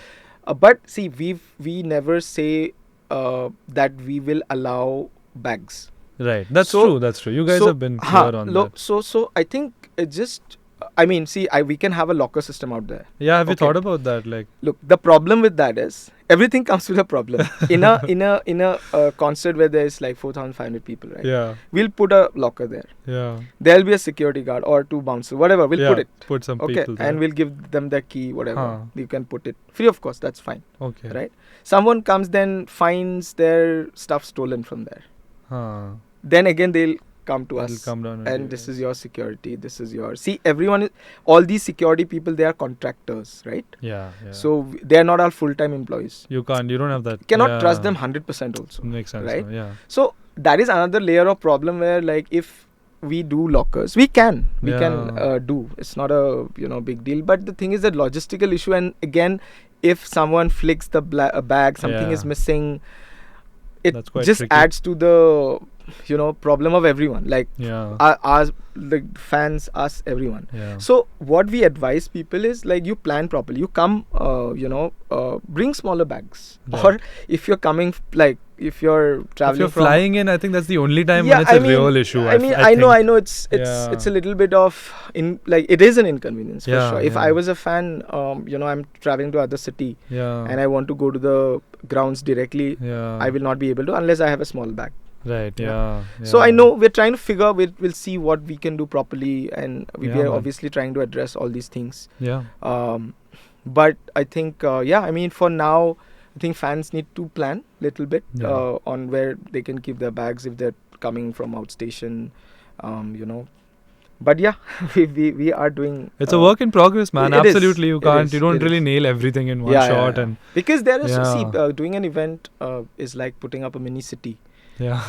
Speaker 2: But see, we never say that we will allow bags.
Speaker 1: Right. That's true. You guys have been clear on that.
Speaker 2: So I think it just, I mean, see, we can have a locker system out there.
Speaker 1: Yeah. Have you thought about that? Like,
Speaker 2: look, the problem with that is everything comes with a problem. in a concert where there is like 4,500 people, right?
Speaker 1: Yeah.
Speaker 2: We'll put a locker there.
Speaker 1: Yeah.
Speaker 2: There'll be a security guard or 2 bouncers, whatever. We'll
Speaker 1: put some people there.
Speaker 2: And we'll give them the key, whatever. You can put it free of cost. That's fine.
Speaker 1: Okay.
Speaker 2: Right? Someone comes, then finds their stuff stolen from there. Then again they'll come to us, and this is your security, this is your... See, all these security people, they are contractors, right?
Speaker 1: Yeah.
Speaker 2: So they are not all full-time employees.
Speaker 1: You don't have that.
Speaker 2: Cannot trust them 100% also.
Speaker 1: Makes sense.
Speaker 2: Right?
Speaker 1: Yeah.
Speaker 2: So that is another layer of problem where, like, if we do lockers, we can do. It's not a big deal. But the thing is that logistical issue, and again, if someone flicks the bag, something is missing, it just
Speaker 1: tricky.
Speaker 2: adds to the problem of everyone, like us, the fans, us, everyone. So what we advise people is, like, you plan properly. You come bring smaller bags, or if you're coming, like, if you're traveling,
Speaker 1: if you're flying in, I think that's the only time when it's a real issue.
Speaker 2: I know it's a little bit of it is an inconvenience for sure. If I was a fan, I'm traveling to other city and I want to go to the grounds directly, I will not be able to unless I have a small bag.
Speaker 1: Right. Yeah.
Speaker 2: So I know we're trying to figure. We'll see what we can do properly, and we are obviously trying to address all these things.
Speaker 1: Yeah.
Speaker 2: But I think I mean, for now, I think fans need to plan a little bit on where they can keep their bags if they're coming from outstation, But yeah, we are doing.
Speaker 1: It's a work in progress, man. Absolutely, you can't. You don't
Speaker 2: it
Speaker 1: really
Speaker 2: is.
Speaker 1: nail everything in one shot, and
Speaker 2: because there is doing an event is like putting up a mini city.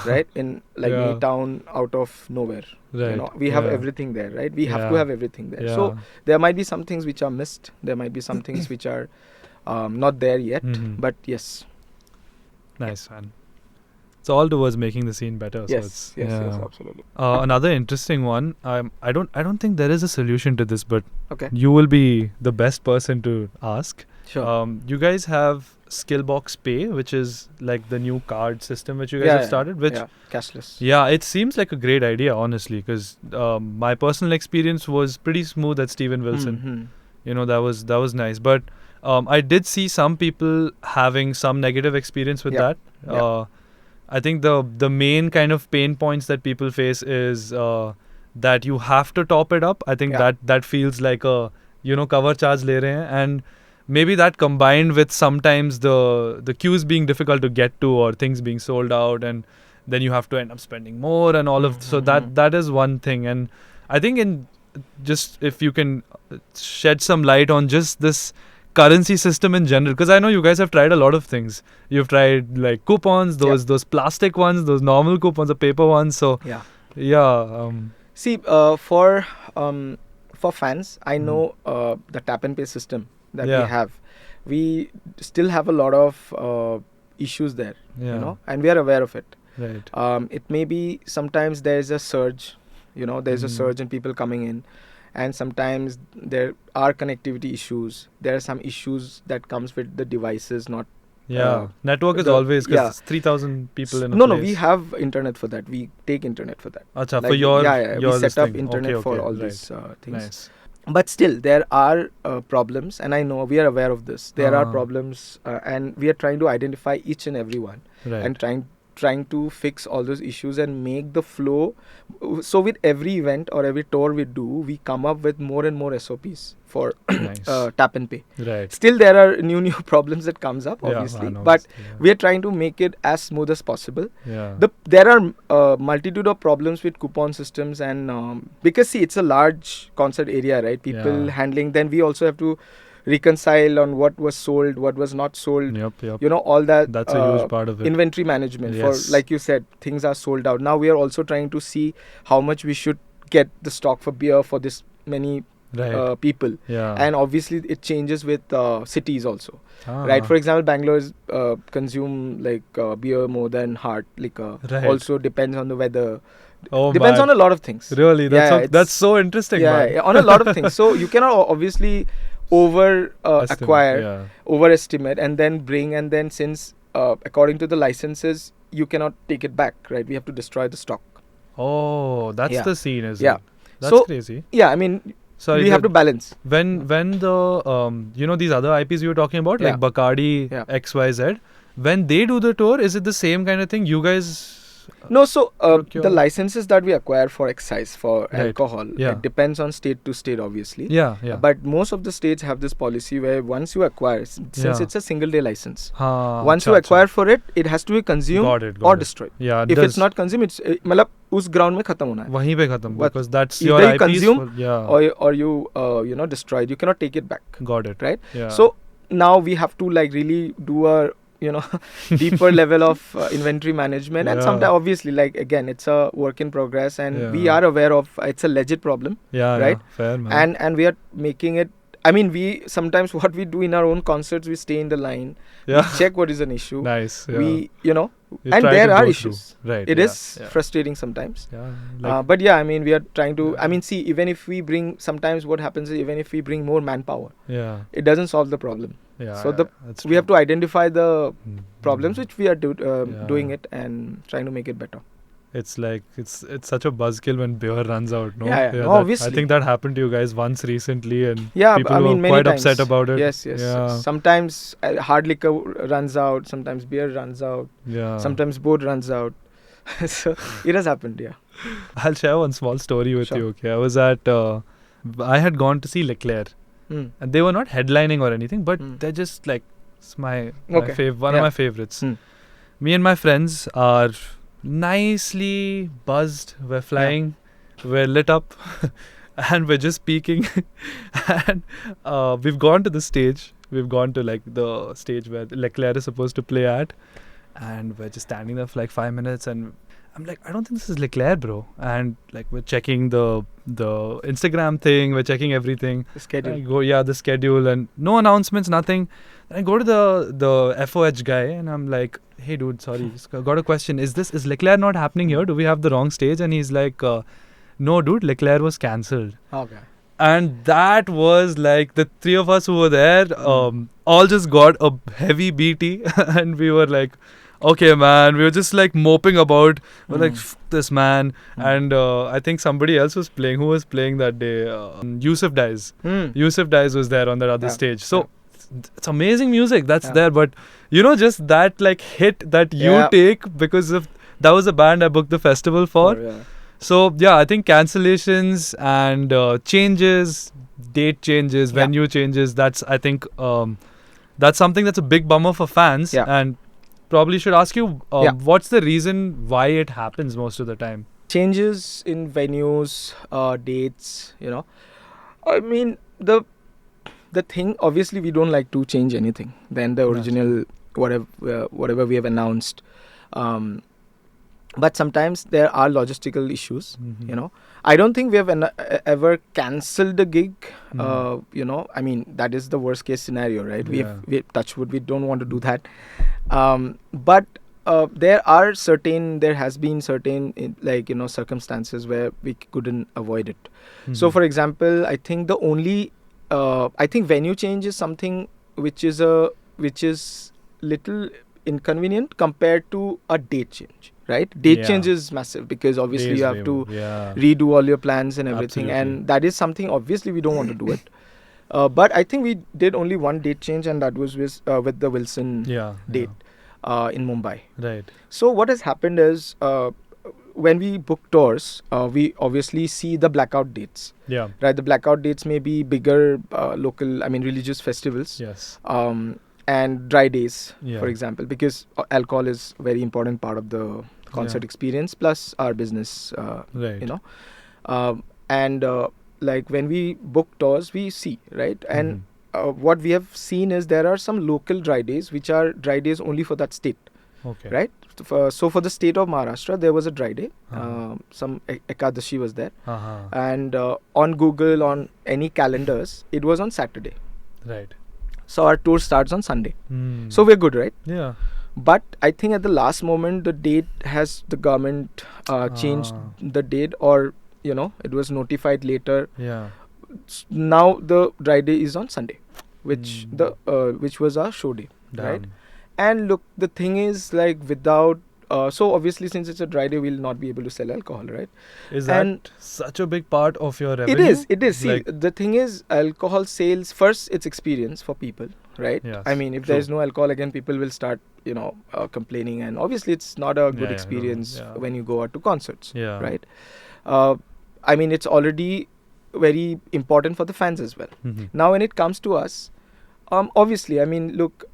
Speaker 2: Right, in like a town out of nowhere.
Speaker 1: Right.
Speaker 2: We have everything there, right? We have to have everything there. So there might be some things which are missed. There might be some things which are not there yet. But yes.
Speaker 1: Nice, man. It's all towards making the scene better.
Speaker 2: Yes, yes, absolutely.
Speaker 1: Another interesting one. I don't think there is a solution to this, but you will be the best person to ask.
Speaker 2: Sure.
Speaker 1: You guys have SkillBox Pay, which is like the new card system which you guys have started, which
Speaker 2: cashless.
Speaker 1: Yeah, it seems like a great idea, honestly, because my personal experience was pretty smooth at Steven Wilson. That was nice, but I did see some people having some negative experience with that. I think the main kind of pain points that people face is that you have to top it up. I think that feels like a cover charge le rahe hain, and maybe that combined with sometimes the queues being difficult to get to, or things being sold out, and then you have to end up spending more and all of. So that is one thing. And I think if you can shed some light on just this currency system in general, because I know you guys have tried a lot of things. You've tried like coupons, those plastic ones, those normal coupons, the paper ones. So
Speaker 2: see, for fans, I know the tap and pay system that we have. We still have a lot of issues there, and we are aware of it.
Speaker 1: Right.
Speaker 2: It may be sometimes there's a surge, there's a surge in people coming in. And sometimes there are connectivity issues. There are some issues that comes with the devices, not...
Speaker 1: network is always, because it's 3,000 people in a place.
Speaker 2: No, we have internet for that. We take internet for that.
Speaker 1: Acha, for your
Speaker 2: we set up internet for all these things. Nice. But still, there are problems, and I know we are aware of this. There are problems, and we are trying to identify each and every one, and trying to fix all those issues and make the flow. So with every event or every tour we do, we come up with more and more SOPs for tap and pay.
Speaker 1: Right.
Speaker 2: Still there are new problems that comes up, obviously, but we are trying to make it as smooth as possible. There are multitude of problems with coupon systems, and because see, it's a large concert area, right? People handling, then we also have to reconcile on what was sold, what was not sold. All that.
Speaker 1: That's a huge part of it.
Speaker 2: Inventory management. For, like you said, things are sold out. Now we are also trying to see how much we should get the stock for beer for this many people. And obviously it changes with cities also. Right. For example, Bangalore consume like beer more than hard liquor. Also depends on the weather. Depends on a lot of things.
Speaker 1: Really? That's so interesting.
Speaker 2: On a lot of things. So you cannot obviously overestimate and then bring, and then since according to the licenses you cannot take it back, right? We have to destroy the stock.
Speaker 1: Oh, that's the scene, is it? That's crazy.
Speaker 2: I mean, we have to balance.
Speaker 1: When the these other IPs you were talking about, like Bacardi, XYZ, when they do the tour, is it the same kind of thing? You guys...
Speaker 2: No, so the licenses that we acquire for excise, for alcohol, it depends on state to state, obviously. But most of the states have this policy where once you acquire, since it's a single day license, once you acquire for it, it has to be consumed or destroyed. If it's not consumed, it's us ground mein khatam hona hai.
Speaker 1: Wahin pe khatam, because that's
Speaker 2: your
Speaker 1: IPs.
Speaker 2: Consume or you destroy it. You cannot take it back.
Speaker 1: Got it.
Speaker 2: Right? So now we have to like really do a deeper level of inventory management, and sometimes obviously, like again, it's a work in progress, and we are aware of it's a legit problem, right?
Speaker 1: Fair, man.
Speaker 2: And we are making it. I mean, we sometimes what we do in our own concerts, we stay in the line, we check what is an issue.
Speaker 1: Nice.
Speaker 2: We and there are issues.
Speaker 1: Right.
Speaker 2: It is frustrating sometimes. But I mean, we are trying to. I mean, see, even if we bring, sometimes what happens is even if we bring more manpower, it doesn't solve the problem. So we have to identify the problems which we are doing it and trying to make it better.
Speaker 1: It's like it's such a buzzkill when beer runs out. No,
Speaker 2: no, obviously.
Speaker 1: I think that happened to you guys once recently, and people were quite upset about it.
Speaker 2: Yes. Sometimes hard liquor runs out. Sometimes beer runs out. Sometimes both runs out. So it has happened.
Speaker 1: I'll share one small story with you. Okay, I was at. I had gone to see Leclerc. And they were not headlining or anything, but they're just like one of my favorites. Me and my friends are nicely buzzed. We're flying, we're lit up, and we're just peaking. And we've gone to the stage. We've gone to like the stage where Leclerc is supposed to play at, and we're just standing there for like 5 minutes, and I'm like, I don't think this is Leclerc, bro. And like we're checking the Instagram thing, we're checking everything.
Speaker 2: The schedule.
Speaker 1: I go, the schedule, and no announcements, nothing. Then I go to the FOH guy, and I'm like, hey dude, sorry, got a question. Is Leclerc not happening here? Do we have the wrong stage? And he's like, no dude, Leclerc was cancelled.
Speaker 2: Okay.
Speaker 1: And that was like the three of us who were there, all just got a heavy BT, and we were like, okay, man. We were just like moping about. We're like, this man. And I think somebody else was playing. Who was playing that day? Yusuf Dies. Yusuf Dies was there on that other stage. So it's amazing music that's there. But just that like hit that you take because of that was a band I booked the festival for. So I think cancellations and changes, date changes, venue changes. That's I think that's something that's a big bummer for fans. And probably should ask you, what's the reason why it happens most of the time?
Speaker 2: Changes in venues, dates, I mean, the thing, obviously we don't like to change anything than the original whatever we have announced, but sometimes there are logistical issues. I don't think we have ever cancelled a gig. I mean, that is the worst case scenario, right? We touch wood, we don't want to do that, but there has been certain circumstances where we couldn't avoid it. So for example, I think the only I think venue change is something which is little inconvenient compared to a date change, right? Date change is massive because obviously you have to redo all your plans and everything. Absolutely. And that is something obviously we don't want to do it. But I think we did only one date change, and that was with the Wilson date in Mumbai.
Speaker 1: Right.
Speaker 2: So what has happened is when we book tours, we obviously see the blackout dates.
Speaker 1: Yeah.
Speaker 2: Right. The blackout dates may be bigger local, religious festivals.
Speaker 1: Yes.
Speaker 2: And dry days, for example, because alcohol is a very important part of the concert experience, plus our business,
Speaker 1: right.
Speaker 2: And like when we book tours, we see, right? And what we have seen is there are some local dry days, which are dry days only for that state.
Speaker 1: Okay.
Speaker 2: Right? So for the state of Maharashtra, there was a dry day. Some Ekadashi was there. And on Google, on any calendars, it was on Saturday.
Speaker 1: Right.
Speaker 2: So our tour starts on Sunday. So we're good, right?
Speaker 1: Yeah.
Speaker 2: But I think at the last moment, the government changed the date, or it was notified later.
Speaker 1: Yeah.
Speaker 2: Now the dry day is on Sunday, which was our show day.
Speaker 1: Damn.
Speaker 2: Right? And look, the thing is, like, without so obviously since it's a dry day, we'll not be able to sell alcohol, right?
Speaker 1: Is that such a big part of your revenue?
Speaker 2: It is. See, the thing is, alcohol sales, first, it's experience for people, right?
Speaker 1: Yes,
Speaker 2: I mean, if there's no alcohol, again, people will start, complaining. And obviously, it's not a good experience when you go out to concerts, right? I mean, it's already very important for the fans as well. Now, when it comes to us, obviously, I mean, look,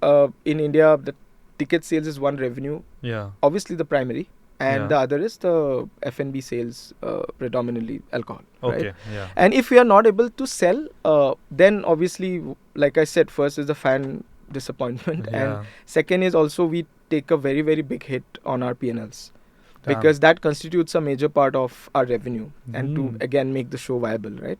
Speaker 2: in India, the ticket sales is one revenue.
Speaker 1: Yeah.
Speaker 2: Obviously, the primary. And the other is the F&B sales, predominantly alcohol.
Speaker 1: Okay.
Speaker 2: Right?
Speaker 1: Yeah.
Speaker 2: And if we are not able to sell, then obviously, like I said, first is the fan disappointment. And second is also we take a very, very big hit on our P&Ls. Because that constitutes a major part of our revenue. And to, again, make the show viable, right?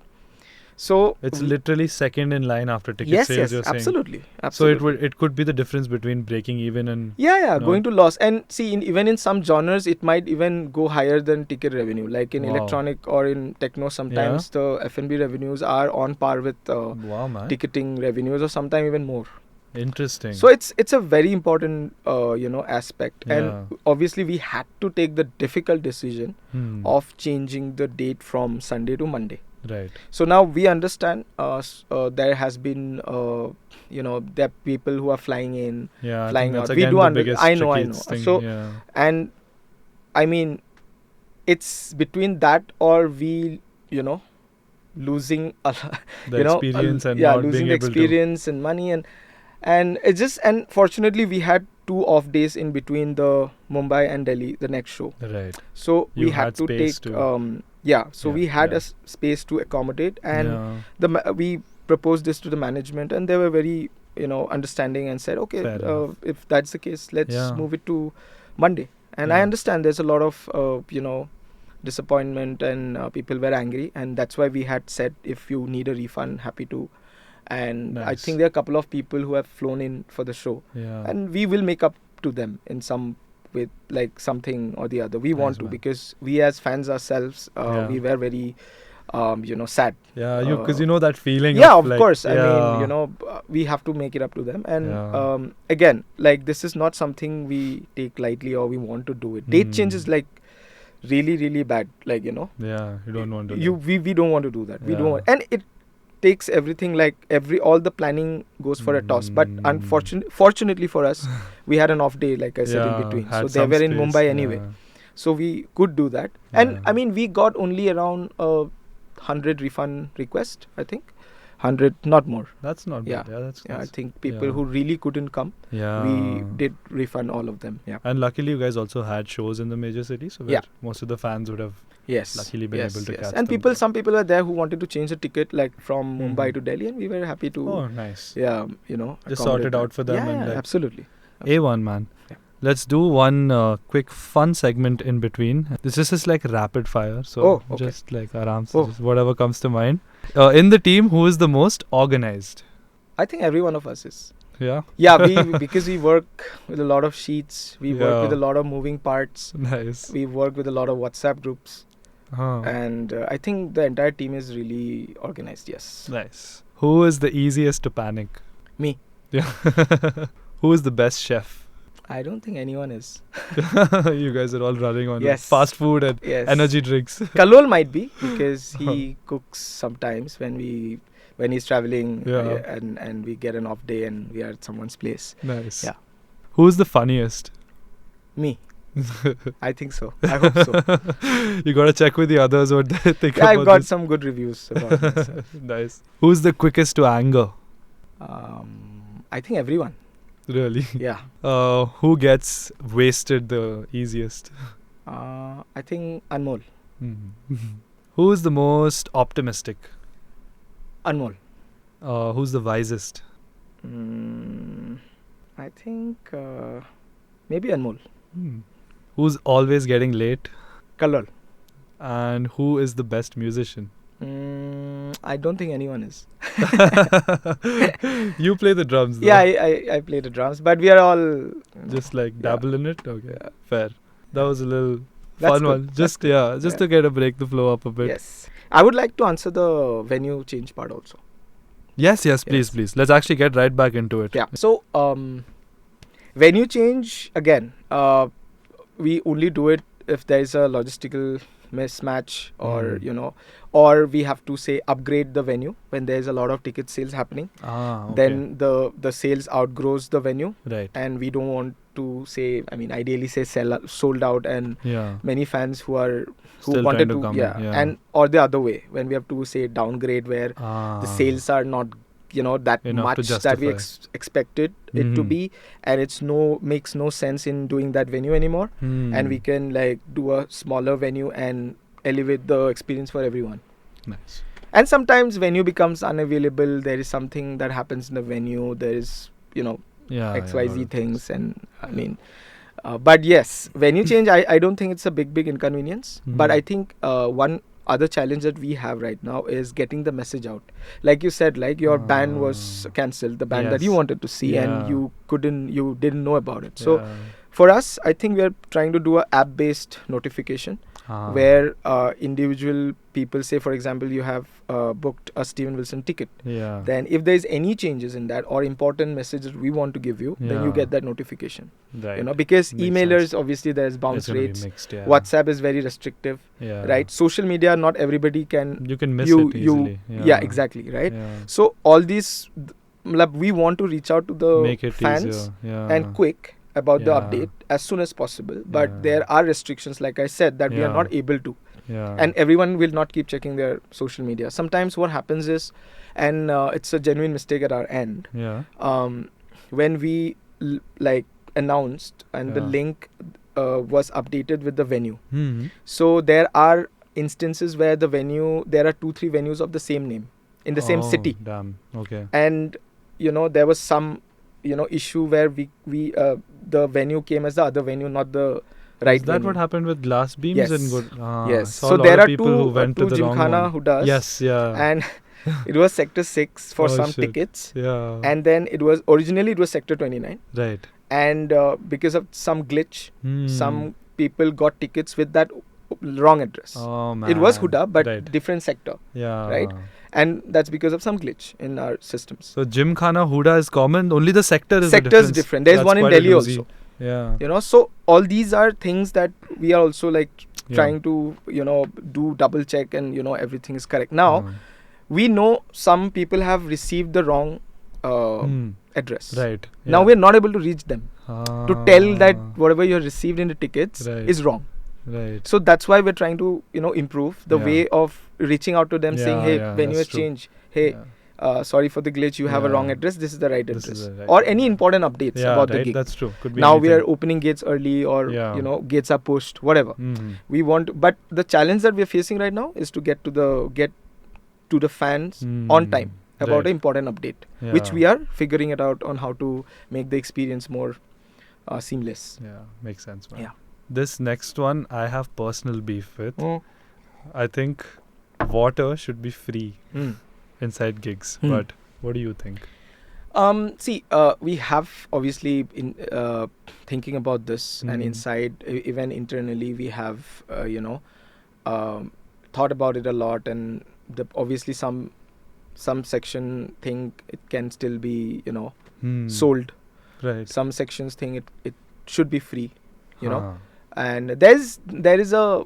Speaker 2: So
Speaker 1: it's literally second in line after ticket sales.
Speaker 2: Yes, absolutely.
Speaker 1: So it could be the difference between breaking even and
Speaker 2: going to loss. And see, even in some genres, it might even go higher than ticket revenue. Like in electronic or in techno, sometimes the F&B revenues are on par with ticketing revenues, or sometimes even more.
Speaker 1: Interesting.
Speaker 2: So it's a very important aspect. And obviously we had to take the difficult decision of changing the date from Sunday to Monday.
Speaker 1: Right.
Speaker 2: So now we understand there has been there are people who are flying in, flying out. We do understand. I know. So and I mean, it's between that or we losing
Speaker 1: experience and not
Speaker 2: losing
Speaker 1: being
Speaker 2: the
Speaker 1: able
Speaker 2: experience to. And money and it's just, and fortunately we had 2 off days in between the Mumbai and Delhi, the next show.
Speaker 1: Right.
Speaker 2: So we had to take we had a space to accommodate, and we proposed this to the management, and they were very understanding and said, okay, if that's the case, let's move it to Monday. And I understand there's a lot of disappointment, and people were angry, and that's why we had said, if you need a refund, happy to. And I think there are a couple of people who have flown in for the show, and we will make up to them in some with like something or the other. We want to, because we as fans ourselves, we were very sad.
Speaker 1: Because that feeling.
Speaker 2: Of course. I mean, we have to make it up to them. And again, like, this is not something we take lightly or we want to do it. Date change is like really, really bad. Like, you
Speaker 1: don't want to.
Speaker 2: We don't want to do that. We don't want, and it takes everything, like all the planning goes for a toss. But fortunately for us, we had an off day, like I said, in between. So they were in Mumbai anyway. So we could do that. And I mean, we got only around 100 refund requests, I think. 100, not more.
Speaker 1: That's not bad. Yeah, that's
Speaker 2: I think people who really couldn't come, we did refund all of them. Yeah.
Speaker 1: And luckily, you guys also had shows in the major cities, so most of the fans would have luckily been able to catch
Speaker 2: and
Speaker 1: them.
Speaker 2: Some people were there who wanted to change the ticket, like from Mumbai to Delhi, and we were happy to.
Speaker 1: Oh, nice.
Speaker 2: Yeah,
Speaker 1: just sort it out for them.
Speaker 2: Yeah,
Speaker 1: and
Speaker 2: absolutely.
Speaker 1: A1, man. Yeah. Let's do one quick fun segment in between. This is like rapid fire, so just like aram se, just whatever comes to mind. In the team, who is the most organized?
Speaker 2: I think every one of us is.
Speaker 1: Yeah.
Speaker 2: Yeah, because we work with a lot of sheets, we work with a lot of moving parts.
Speaker 1: Nice.
Speaker 2: We work with a lot of WhatsApp groups. And I think the entire team is really organized. Yes.
Speaker 1: Nice. Who is the easiest to panic?
Speaker 2: Me.
Speaker 1: Yeah. Who is the best chef?
Speaker 2: I don't think anyone is.
Speaker 1: You guys are all running on fast food and energy drinks.
Speaker 2: Kallol might be, because he cooks sometimes when he's traveling and we get an off day and we are at someone's place.
Speaker 1: Nice. Yeah. Who's the funniest?
Speaker 2: Me. I think so. I hope so.
Speaker 1: You gotta check with the others what they think about
Speaker 2: I've got some good reviews about myself.
Speaker 1: Nice. Who's the quickest to anger?
Speaker 2: I think everyone.
Speaker 1: Really?
Speaker 2: Yeah.
Speaker 1: Who gets wasted the easiest?
Speaker 2: I think Anmol.
Speaker 1: Who is the most optimistic?
Speaker 2: Anmol.
Speaker 1: Who's the wisest?
Speaker 2: I think maybe Anmol.
Speaker 1: Who's always getting late?
Speaker 2: Kallol.
Speaker 1: And who is the best musician?
Speaker 2: I don't think anyone is.
Speaker 1: You play the drums, though.
Speaker 2: Yeah, I play the drums, but we are all
Speaker 1: just like dabble in it. Okay, fair. That was a little fun one. Just to get break the flow up a bit.
Speaker 2: Yes, I would like to answer the venue change part also.
Speaker 1: Yes, please. Let's actually get right back into it.
Speaker 2: Yeah. So venue change again. We only do it if there is a logistical mismatch or or we have to say upgrade the venue when there is a lot of ticket sales happening. Then the sales outgrows the venue,
Speaker 1: right?
Speaker 2: And we don't want to say, ideally say sold out and many fans who
Speaker 1: still
Speaker 2: wanted to
Speaker 1: come
Speaker 2: and or the other way when we have to say downgrade where the sales are not that
Speaker 1: enough
Speaker 2: much that we expected it to be, and makes no sense in doing that venue anymore, and we can like do a smaller venue and elevate the experience for everyone.
Speaker 1: Nice.
Speaker 2: And sometimes venue becomes unavailable, there is something that happens in the venue, there is XYZ things, and but yes, venue change, I don't think it's a big inconvenience, but I think one other challenge that we have right now is getting the message out. Like you said, like your band was cancelled, the band that you wanted to see, and you didn't know about it. So for us, I think we are trying to do a app-based notification where individual people, say for example you have booked a Steven Wilson ticket, then if there is any changes in that or important messages we want to give you, then you get that notification,
Speaker 1: right?
Speaker 2: Because emailers, obviously there's bounce rates,
Speaker 1: mixed,
Speaker 2: WhatsApp is very restrictive, right? Social media, not everybody can,
Speaker 1: you can miss it easily.
Speaker 2: Exactly, right? So all these we want to reach out to the fans and quick about the update as soon as possible, but there are restrictions, like I said, that we are not able to, and everyone will not keep checking their social media. Sometimes what happens is, and it's a genuine mistake at our end, when we announced and the link was updated with the venue, so there are instances where the venue, there are 2-3 venues of the same name in the same city.
Speaker 1: Damn. Okay.
Speaker 2: And there was some issue where we the venue came as the other venue, not the right. Is
Speaker 1: that
Speaker 2: venue.
Speaker 1: what happened with Glass Beams?
Speaker 2: Yes.
Speaker 1: Yes.
Speaker 2: So there are
Speaker 1: people
Speaker 2: two
Speaker 1: who went to the wrong
Speaker 2: Gymkhana
Speaker 1: one.
Speaker 2: who does.
Speaker 1: Yes. Yeah.
Speaker 2: And it was Sector 6 for some tickets.
Speaker 1: Yeah.
Speaker 2: And then originally it was Sector 29.
Speaker 1: Right.
Speaker 2: And because of some glitch, some people got tickets with that wrong address.
Speaker 1: Oh man.
Speaker 2: It was Huda, but different sector.
Speaker 1: Yeah.
Speaker 2: Right. And that's because of some glitch in our systems.
Speaker 1: So Gymkhana Huda is common. Only the sector is
Speaker 2: different. There's one in Delhi also.
Speaker 1: Yeah.
Speaker 2: So all these are things that we are also trying to do double check and everything is correct. Now we know some people have received the wrong address.
Speaker 1: Right.
Speaker 2: Now we're not able to reach them to tell that whatever you received in the tickets is wrong.
Speaker 1: Right.
Speaker 2: So that's why we're trying to improve the way of reaching out to them, saying, hey, venue has changed. Hey, sorry for the glitch, you have a wrong address, this is the right
Speaker 1: This
Speaker 2: address.
Speaker 1: is the right
Speaker 2: Or
Speaker 1: one.
Speaker 2: any important updates about the gig.
Speaker 1: That's true. Could be
Speaker 2: now
Speaker 1: anything.
Speaker 2: we are opening gates early, or you know, gates are pushed, whatever. We want, but the challenge that we are facing right now is to get to the fans on time about an important update, which we are figuring it out on how to make the experience more seamless.
Speaker 1: Yeah, makes sense, man.
Speaker 2: Yeah.
Speaker 1: This next one I have personal beef with. I think water should be free inside gigs, but what do you think?
Speaker 2: See, we have obviously in thinking about this, and inside, even internally, we have thought about it a lot, and obviously some section think it can still be sold.
Speaker 1: Right.
Speaker 2: Some sections think it should be free, and there is a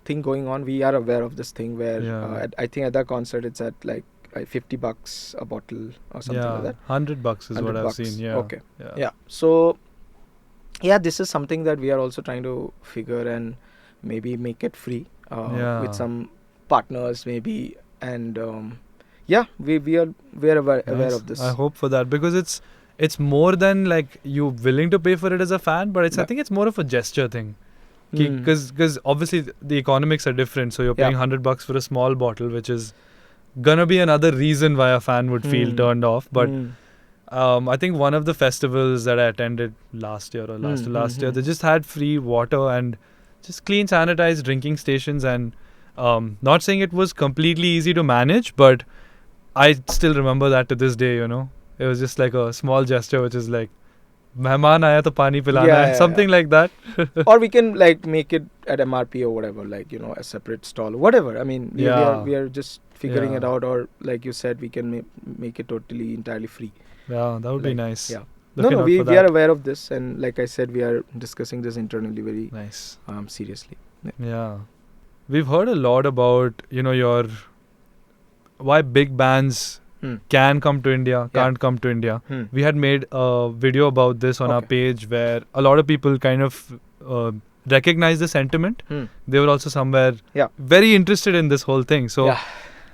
Speaker 2: thing going on. We are aware of this thing where I think at that concert it's at like $50 a bottle or something like that.
Speaker 1: $100 is what I've seen. Yeah.
Speaker 2: Okay. Yeah. So this is something that we are also trying to figure and maybe make it free with some partners maybe, and we are aware of this.
Speaker 1: I hope for that, because it's more than like you willing to pay for it as a fan, but I think it's more of a gesture thing. Because obviously the economics are different, so you're paying $100 for a small bottle, which is gonna be another reason why a fan would feel turned off. But I think one of the festivals that I attended last year or last year, they just had free water and just clean, sanitized drinking stations, and not saying it was completely easy to manage, but I still remember that to this day. It was just like a small gesture, which is like, mehman aaya to pani pilana hai, something like that.
Speaker 2: Or we can like make it at MRP or whatever, like a separate stall, whatever. I mean, we are just figuring it out, or like you said, we can make it totally entirely free. Yeah,
Speaker 1: that would be nice.
Speaker 2: Yeah. No, we are aware of this, and like I said, we are discussing this internally very seriously.
Speaker 1: Yeah. We've heard a lot about why big bands can come to India, can't come to India. We had made a video about this on our page, where a lot of people kind of recognize the sentiment. They were also somewhere very interested in this whole thing. So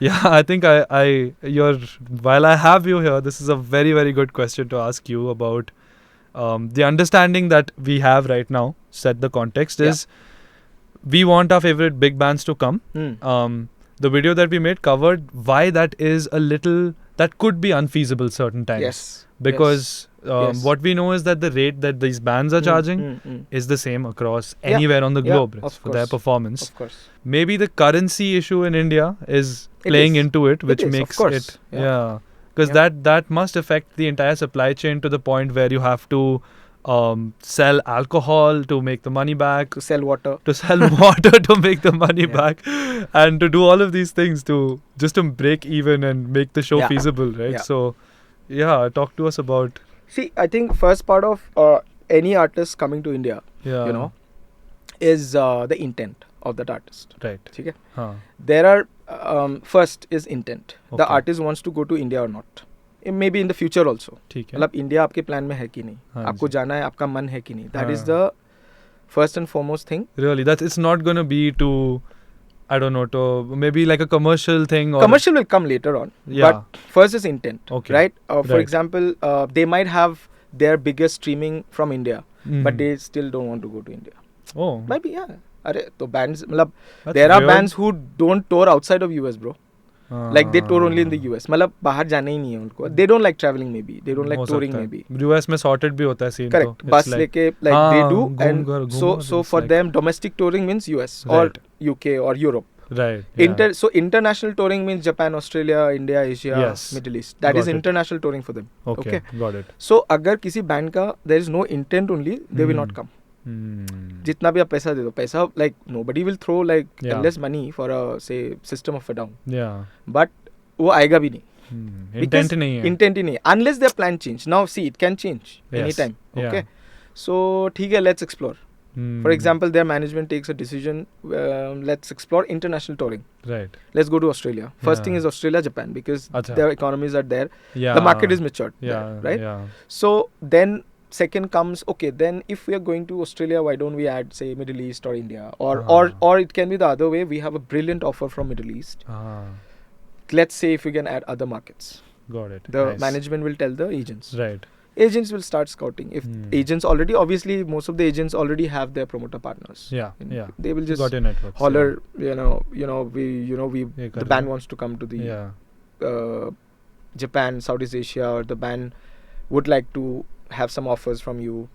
Speaker 1: I think while I have you here, this is a very, very good question to ask you about the understanding that we have right now. Set the context is we want our favorite big bands to come. The video that we made covered why that could be unfeasible certain times.
Speaker 2: Yes.
Speaker 1: Because what we know is that the rate that these bands are charging is the same across anywhere on the globe for their performance.
Speaker 2: Of course.
Speaker 1: Maybe the currency issue in India is playing into it, which makes it. Because that must affect the entire supply chain to the point where you have to sell alcohol to make the money back,
Speaker 2: to sell water
Speaker 1: to make the money back, and to do all of these things to break even and make the show feasible, right? So talk to us about.
Speaker 2: See, I think first part of any artist coming to India is the intent of that artist,
Speaker 1: right?
Speaker 2: Okay. There are first is intent. The artist wants to go to India or not. Maybe in the future also. मतलब India आपके plan में है कि नहीं, आपको जाना है, आपका मन है कि नहीं. That is the first and foremost thing.
Speaker 1: Really, that it's not gonna be to, I don't know, to maybe like a commercial thing. Or
Speaker 2: commercial will come later on. But first is intent, right? For example, they might have their biggest streaming from India, but they still don't want to go to India. Maybe अरे तो bands मतलब there are bands who don't tour outside of US, bro. Like they tour only in the US. मतलब बाहर जाना ही नहीं है उनको. They don't like traveling maybe. They don't like touring maybe.
Speaker 1: US में sorted भी होता है scene.
Speaker 2: Correct. बस लेके like they do, and so for them domestic touring means US or UK or Europe.
Speaker 1: Right.
Speaker 2: So international touring means Japan, Australia, India, Asia, Middle East. That is international touring for them.
Speaker 1: Okay. Got it.
Speaker 2: So अगर किसी band का there is no intent only, they will not come. जितना भी आप पैसा दे दो, पैसा like nobody will throw like endless money for a say system of a down. But वो आएगा भी नहीं.
Speaker 1: Intent नहीं है.
Speaker 2: Intent ही नहीं. Unless their plan change. Now see, it can change anytime. Okay. So ठीक है, let's explore. For example, their management takes a decision. Let's explore international touring.
Speaker 1: Right.
Speaker 2: Let's go to Australia. First thing is Australia, Japan, because their economies are there. The market is matured. There, right. So then. Second comes, then if we are going to Australia, why don't we add, say, Middle East or India? Or it can be the other way. We have a brilliant offer from Middle East. let's say if you can add other markets.
Speaker 1: Got it.
Speaker 2: The management will tell the agents.
Speaker 1: Right.
Speaker 2: Agents will start scouting. If agents already, obviously most of the agents already have their promoter partners. They will just
Speaker 1: got your networks,
Speaker 2: holler, the band wants to come to the Japan, Southeast Asia, or the band would like to have some offers from you.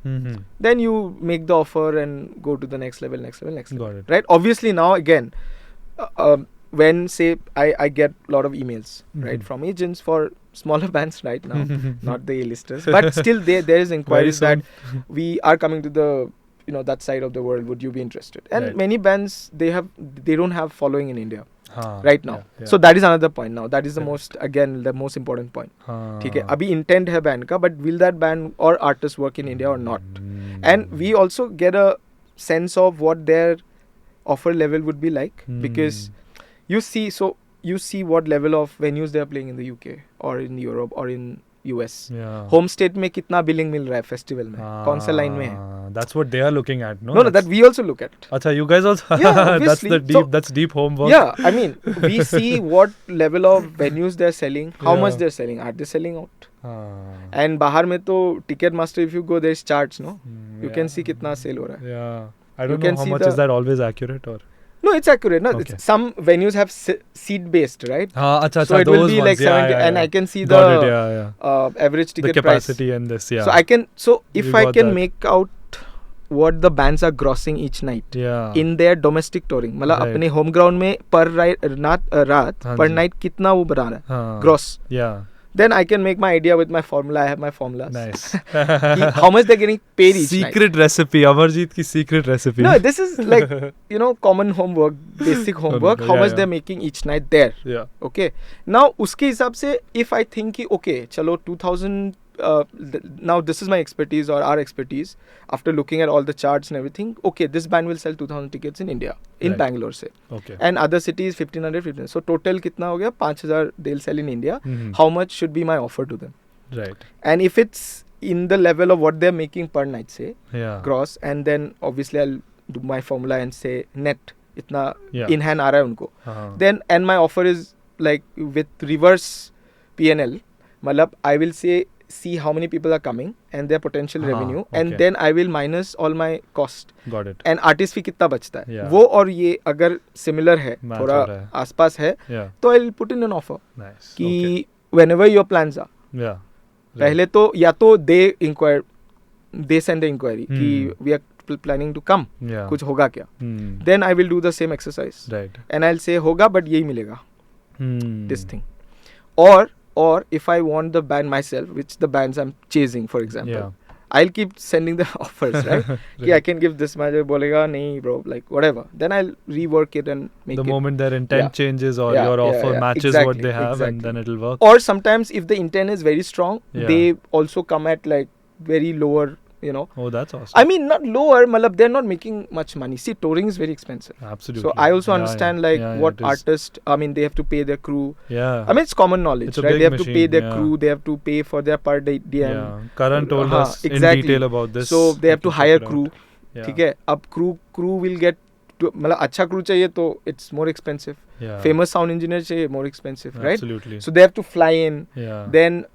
Speaker 2: Then you make the offer and go to the next level.
Speaker 1: Got it.
Speaker 2: Right? Obviously now again, when say I get a lot of emails, right, from agents for smaller bands right now, not the A-listers, but still there is inquiries that we are coming to the that side of the world. Would you be interested? And many bands they don't have following in India right now. So that is another point. Now that is the most important point. Okay, abhi intent hai band ka, but will that band or artist work in India or not? And we also get a sense of what their offer level would be like, because you see what level of venues they are playing in the UK or in Europe or in US. Home state में कितना billing मिल रहा है festival में, कौन सा line में है?
Speaker 1: That's what they are looking at, no?
Speaker 2: No, that we also look at.
Speaker 1: Acha, you guys also. That's deep homework.
Speaker 2: Yeah, I mean, we see what level of venues they're selling, how much they're selling, are they selling out? And बाहर में तो Ticketmaster, if you go, there's charts, no? You can see कितना sale हो रहा है.
Speaker 1: Yeah, I don't know how much is that always accurate or.
Speaker 2: No, it's accurate. No, some venues have seat based, right?
Speaker 1: So
Speaker 2: it will be like 70, and I can see the average ticket
Speaker 1: the capacity price. And this,
Speaker 2: So I can, if I can make out what the bands are grossing each night in their domestic touring, मतलब अपने home ground में per रात per night कितना वो बना रहा है gross. Then I can make my idea with my formula. I have my formulas.
Speaker 1: Nice.
Speaker 2: How much they're getting paid each night.
Speaker 1: Secret recipe. Amarjeet ki secret recipe.
Speaker 2: No, this is like, common homework, basic homework. How much they're making each night there.
Speaker 1: Yeah.
Speaker 2: Okay. Now, uske hisab se, if I think, okay, chalo 2000, now this is my expertise or our expertise. After looking at all the charts and everything, okay, this band will sell 2,000 tickets in India, in Bangalore, say.
Speaker 1: Okay.
Speaker 2: And other cities, 1,500. So total kitna ho gaya? 5,000 they'll sell in India. How much should be my offer to them?
Speaker 1: Right.
Speaker 2: And if it's in the level of what they're making per night, say, gross, and then obviously I'll do my formula and say net, itna in hand aa raha hai unko. Then, and my offer is like with reverse P&L, malab I will say, see how many people are coming and their potential revenue, and then I will minus all my cost.
Speaker 1: Got it.
Speaker 2: And artist fee कितना बचता है वो और ये अगर similar है थोड़ा आसपास है तो I'll put in an offer.
Speaker 1: Nice.
Speaker 2: कि whenever your plans are. पहले तो या तो they send the inquiry कि we are planning to come. कुछ होगा क्या? Then I will do the same exercise.
Speaker 1: Right.
Speaker 2: And I'll say होगा but यही मिलेगा. This thing. Or if I want the band myself, which the bands I'm chasing, for example, I'll keep sending the offers, right? Right. I can give this much, bolega, nahi bro, like whatever. Then I'll rework it and make
Speaker 1: it. The moment their intent changes or your offer matches what they have, and then it'll work.
Speaker 2: Or sometimes if the intent is very strong, they also come at like very lower,
Speaker 1: Oh, that's awesome.
Speaker 2: I mean, not lower, malab, they're not making much money. See, touring is very expensive.
Speaker 1: Absolutely.
Speaker 2: So I also understand what artists, I mean, they have to pay their crew.
Speaker 1: Yeah.
Speaker 2: I mean, it's common knowledge, right? They have to pay their crew, they have to pay for their per DM.
Speaker 1: Yeah. Karan told us in detail about this.
Speaker 2: So they have to hire crew. Okay. Ab crew will get, मतलब अच्छा crew चाहिए तो it's more expensive.
Speaker 1: Yeah.
Speaker 2: Famous sound engineer चाहिए, more expensive, right?
Speaker 1: Absolutely.
Speaker 2: So they have to fly in.
Speaker 1: Yeah.
Speaker 2: Then,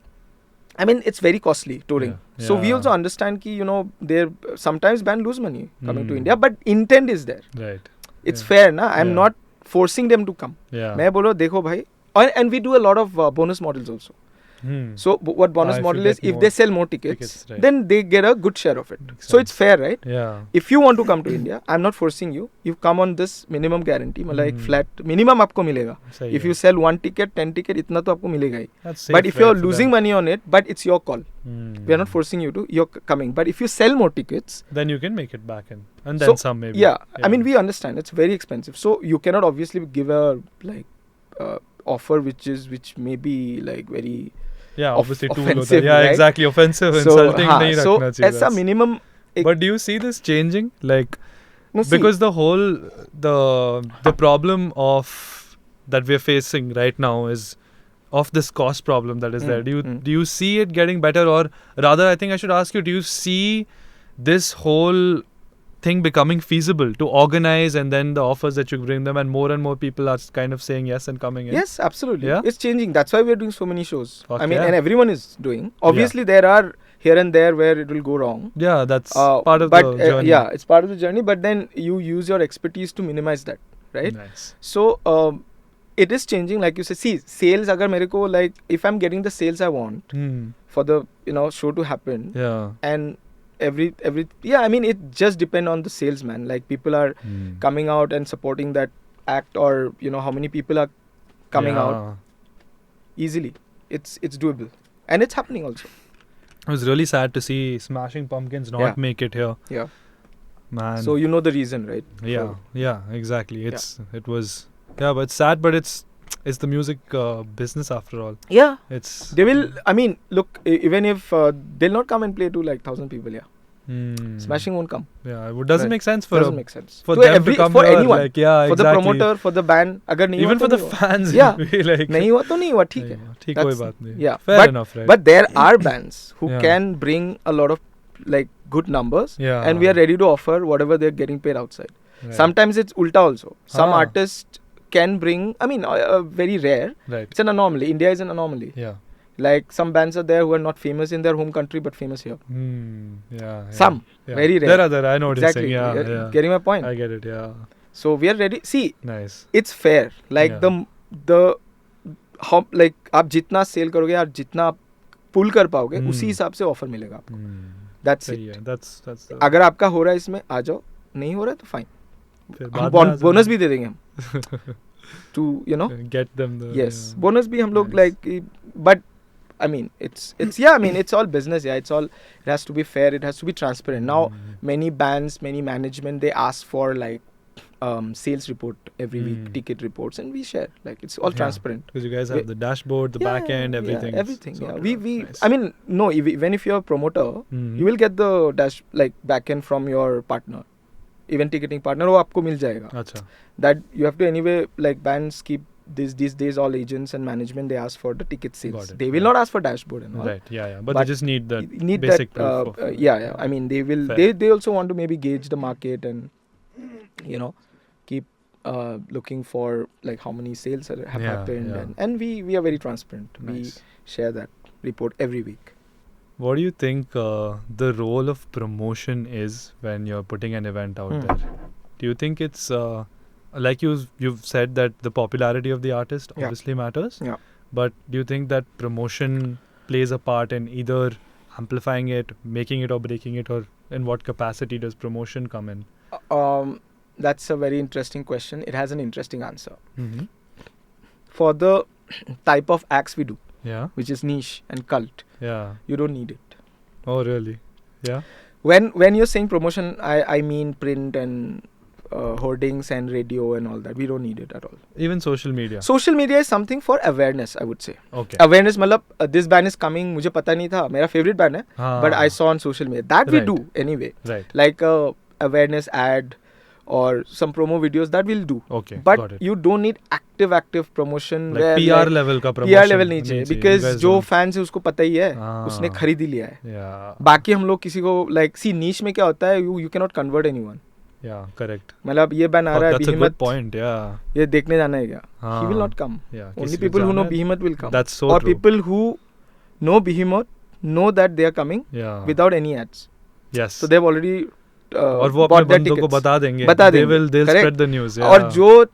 Speaker 2: I mean, it's very costly touring. Yeah. So we also understand ki, there sometimes band lose money coming to India, but intent is there.
Speaker 1: Right.
Speaker 2: It's fair, na? I'm not forcing them to come.
Speaker 1: Yeah.
Speaker 2: मैं बोलो देखो भाई, and we do a lot of bonus models also. So what bonus model is, if they sell more tickets then they get a good share of it. So it's fair, right?
Speaker 1: Yeah.
Speaker 2: If you want to come to India, I'm not forcing you. You come on this minimum guarantee, मतलब एक flat minimum आपको मिलेगा. If you sell 1 ticket, 10 ticket, इतना तो आपको मिलेगा ही. But if you're losing money on it, but it's your call. We are not forcing you to. You're coming. But if you sell more tickets,
Speaker 1: then you can make it back in, and then some maybe.
Speaker 2: Yeah. I mean, we understand it's very expensive. So you cannot obviously give a offer which may be like very.
Speaker 1: Yeah, obviously too
Speaker 2: offensive,
Speaker 1: low. Yeah,
Speaker 2: right?
Speaker 1: Exactly. Offensive, insulting.
Speaker 2: So as a minimum.
Speaker 1: But do you see this changing? Like, because the whole the problem of that we're facing right now is of this cost problem that is there. Do you see it getting better, or rather, I think I should ask you: do you see this whole thing becoming feasible to organize, and then the offers that you bring them, and more people are kind of saying yes and coming in?
Speaker 2: Yes, absolutely.
Speaker 1: Yeah?
Speaker 2: It's changing. That's why we're doing so many shows.
Speaker 1: Fuck
Speaker 2: I mean,
Speaker 1: yeah.
Speaker 2: and everyone is doing. Obviously, there are here and there where it will go wrong.
Speaker 1: Yeah, that's part of the journey.
Speaker 2: Yeah, it's part of the journey. But then you use your expertise to minimize that, right?
Speaker 1: Nice.
Speaker 2: So it is changing. Like you said, see, sales. Agar mere ko, like, if I'm getting the sales I want for the show to happen, and every I mean, it just depend on the salesman. Like, people are coming out and supporting that act, or how many people are coming out easily. It's doable, and it's happening also.
Speaker 1: It was really sad to see Smashing Pumpkins not make it here.
Speaker 2: Yeah.
Speaker 1: Man.
Speaker 2: So you know the reason, right?
Speaker 1: Yeah, exactly. It was but it's sad, but it's the music business after all.
Speaker 2: Yeah.
Speaker 1: They
Speaker 2: will. I mean, look, even if they'll not come and play to like 1,000 people, Smashing won't come.
Speaker 1: Yeah, it doesn't make sense for
Speaker 2: doesn't make sense
Speaker 1: for them to come
Speaker 2: for
Speaker 1: here,
Speaker 2: anyone.
Speaker 1: Like, yeah,
Speaker 2: for
Speaker 1: exactly.
Speaker 2: the promoter, for the band. Agar nahi
Speaker 1: even
Speaker 2: hua,
Speaker 1: for
Speaker 2: to
Speaker 1: the fans.
Speaker 2: Yeah.
Speaker 1: Like,
Speaker 2: nahi hua to nahi hua. ठीक है.
Speaker 1: ठीक कोई बात नहीं.
Speaker 2: Yeah.
Speaker 1: Fair enough, right?
Speaker 2: But there are bands who can bring a lot of like good numbers, and we are ready to offer whatever they're getting paid outside. Right. Sometimes it's ulta also. Some artists can bring. I mean, very rare.
Speaker 1: Right.
Speaker 2: It's an anomaly. India is an anomaly.
Speaker 1: Yeah.
Speaker 2: Like, some bands are there who are not famous in their home country but famous here. Some.
Speaker 1: Yeah.
Speaker 2: Very rare.
Speaker 1: There. I know what
Speaker 2: exactly.
Speaker 1: you're saying. Yeah.
Speaker 2: Getting my point?
Speaker 1: I get it, yeah.
Speaker 2: So, we are ready. See,
Speaker 1: nice.
Speaker 2: It's fair. Like, the how, like, आप जितना cell करोगे, आप जितना पुल कर पाओगे, उसी हिसाब से ऑफर मिलेगा आपको. That's it.
Speaker 1: That's
Speaker 2: अगर आपका हो रहा है इसमें, आ जाओ. नहीं हो रहा है तो फाइन. हम बोनस भी दे देंगे हम. To
Speaker 1: get them the
Speaker 2: bonus bhi hum log like, but I mean it's it's all business. It has to be fair, it has to be transparent. Now many bands, many management, they ask for like sales report every week, ticket reports, and we share, like, it's all transparent
Speaker 1: because you guys have the dashboard, the back end, everything.
Speaker 2: Everything. We nice. I mean, no, even if you're a promoter, you will get the back end from your partner, event ticketing partner, वो आपको मिल जाएगा.
Speaker 1: अच्छा.
Speaker 2: That you have to anyway, like, bands keep these days, all agents and management, they ask for the ticket sales. They will not ask for dashboard and all.
Speaker 1: Right. Yeah. But they just need the basic proof.
Speaker 2: I mean, they will. They also want to maybe gauge the market and keep looking for like how many sales have happened, and we are very transparent. Nice. We share that report every week.
Speaker 1: What do you think the role of promotion is when you're putting an event out there? Do you think it's like you've said that the popularity of the artist obviously matters?
Speaker 2: Yeah.
Speaker 1: But do you think that promotion plays a part in either amplifying it, making it or breaking it, or in what capacity does promotion come in?
Speaker 2: That's a very interesting question. It has an interesting answer. For the type of acts we do, which is niche and cult, you don't need it.
Speaker 1: Oh, really? Yeah.
Speaker 2: When you're saying promotion, I mean print and hoardings and radio and all that. We don't need it at all.
Speaker 1: Even social media.
Speaker 2: Social media is something for awareness, I would say.
Speaker 1: Okay.
Speaker 2: Awareness, मतलब this band is coming. मुझे पता नहीं था. मेरा favorite band है. But I saw on social media. That we do anyway.
Speaker 1: Right.
Speaker 2: Like a awareness ad or some promo videos, that we'll do.
Speaker 1: Okay.
Speaker 2: But you don't need active promotion.
Speaker 1: Like PR level का promotion.
Speaker 2: PR level नहीं चाहिए. Because जो fans है उसको पता ही है. उसने खरीद ही लिया है.
Speaker 1: Yeah.
Speaker 2: बाकी हम लोग किसी को like see niche में क्या होता है, you cannot convert anyone.
Speaker 1: Yeah, correct.
Speaker 2: मतलब ये band आ रहा है,
Speaker 1: That's a good point, yeah.
Speaker 2: ये देखने जाना है क्या? He will not come.
Speaker 1: Yeah.
Speaker 2: Only people who know Behemoth will come.
Speaker 1: That's so
Speaker 2: or
Speaker 1: true.
Speaker 2: people who know Behemoth know that they are coming without any ads.
Speaker 1: Yes.
Speaker 2: So they've already
Speaker 1: और वो अपने बंदों को बता देंगे. They'll spread the news. Yeah.
Speaker 2: और जो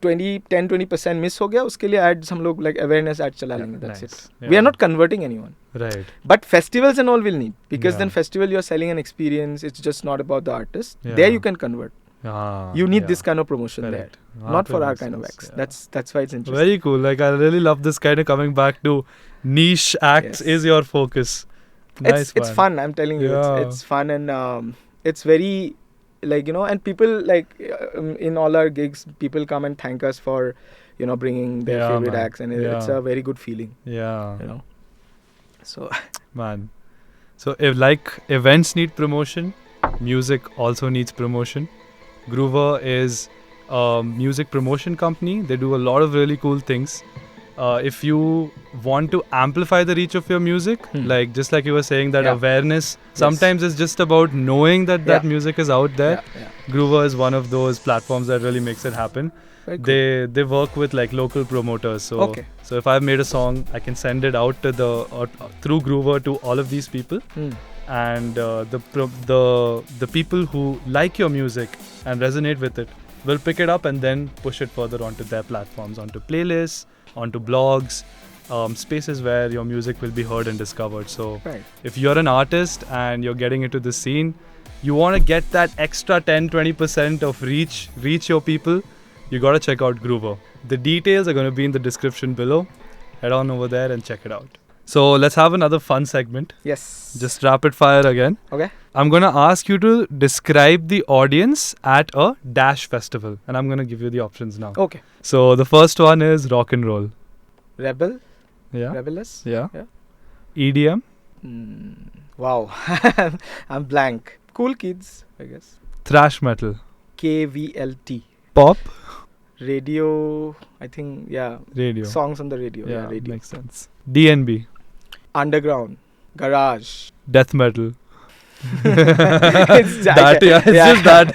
Speaker 2: 10-20% miss हो गया, उसके लिए ads हम लोग like awareness ads चला लेंगे. That's it. We are not converting anyone.
Speaker 1: Right.
Speaker 2: But festivals and all will need, because then festival you are selling an experience. It's just not about the artist. There you can convert. You need this kind of promotion there, not for our kind of acts. That's why it's interesting.
Speaker 1: Very cool. Like, I really love this kind of coming back to niche acts is your focus. Nice.
Speaker 2: It's fun. I'm telling you, it's fun, and it's very like and people like in all our gigs, people come and thank us for bringing their favorite acts, and it's a very good feeling. Yeah. So
Speaker 1: man, so if like events need promotion, music also needs promotion. Groover is a music promotion company. They do a lot of really cool things. if you want to amplify the reach of your music, like just like you were saying, that awareness sometimes is just about knowing that music is out there. Groover is one of those platforms that really makes it happen. Cool. They work with like local promoters. So if I've made a song, I can send it out to through Groover to all of these people. And the people who like your music and resonate with it will pick it up and then push it further onto their platforms, onto playlists, onto blogs, spaces where your music will be heard and discovered. So if you're an artist and you're getting into the scene, you want to get that extra 10-20% of reach your people, you got to check out Groover. The details are going to be in the description below. Head on over there and check it out. So let's have another fun segment.
Speaker 2: Yes.
Speaker 1: Just rapid fire again.
Speaker 2: Okay.
Speaker 1: I'm going to ask you to describe the audience at a Dash festival. And I'm going to give you the options now.
Speaker 2: Okay.
Speaker 1: So the first one is rock and roll.
Speaker 2: Rebel.
Speaker 1: Yeah.
Speaker 2: Rebellious.
Speaker 1: Yeah. EDM.
Speaker 2: Wow. I'm blank. Cool kids, I guess.
Speaker 1: Thrash metal.
Speaker 2: KVLT.
Speaker 1: Pop.
Speaker 2: Radio, I think,
Speaker 1: Radio.
Speaker 2: Songs on the radio.
Speaker 1: Yeah,
Speaker 2: radio.
Speaker 1: Makes sense. DNB.
Speaker 2: Underground. Garage.
Speaker 1: Death metal.
Speaker 2: It's
Speaker 1: that, just that.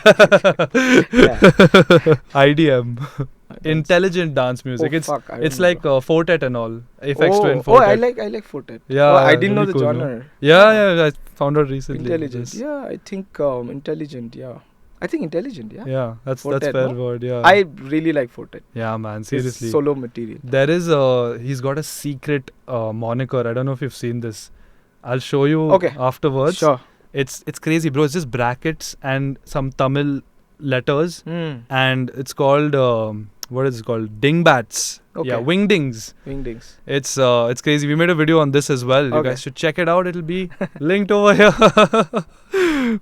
Speaker 1: IDM. Intelligent dance music. It's like Fortet and all. Effects to Fortet.
Speaker 2: Oh, I like Fortet.
Speaker 1: Yeah.
Speaker 2: I didn't know
Speaker 1: really
Speaker 2: the
Speaker 1: cool,
Speaker 2: genre.
Speaker 1: No? Yeah, I found out recently.
Speaker 2: Intelligent. Yeah, I think intelligent. Yeah. I think intelligent,
Speaker 1: Yeah, that's
Speaker 2: Fortet,
Speaker 1: fair word, yeah.
Speaker 2: I really like Fortet.
Speaker 1: Yeah, man, seriously.
Speaker 2: His solo material.
Speaker 1: There is he's got a secret moniker. I don't know if you've seen this. I'll show you afterwards.
Speaker 2: Sure.
Speaker 1: It's crazy, bro. It's just brackets and some Tamil letters. And it's called, what is it called? Dingbats.
Speaker 2: Okay.
Speaker 1: Yeah, wingdings.
Speaker 2: Wingdings.
Speaker 1: It's crazy. We made a video on this as well. You guys should check it out. It'll be linked over here.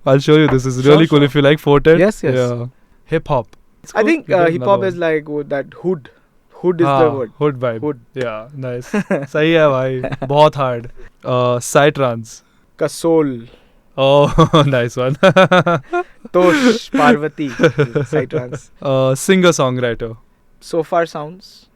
Speaker 1: I'll show you. This is really cool if you like Fortet.
Speaker 2: Yes.
Speaker 1: Yeah. Hip hop.
Speaker 2: I think hip hop is like that hood. Hood is the word.
Speaker 1: Hood vibe.
Speaker 2: Hood.
Speaker 1: Yeah, nice. Sahi hai bhai. Bahut hard. Psytrance.
Speaker 2: Kasol.
Speaker 1: Oh, nice one.
Speaker 2: Tosh. Parvati. Psytrance.
Speaker 1: Singer-songwriter.
Speaker 2: So far sounds.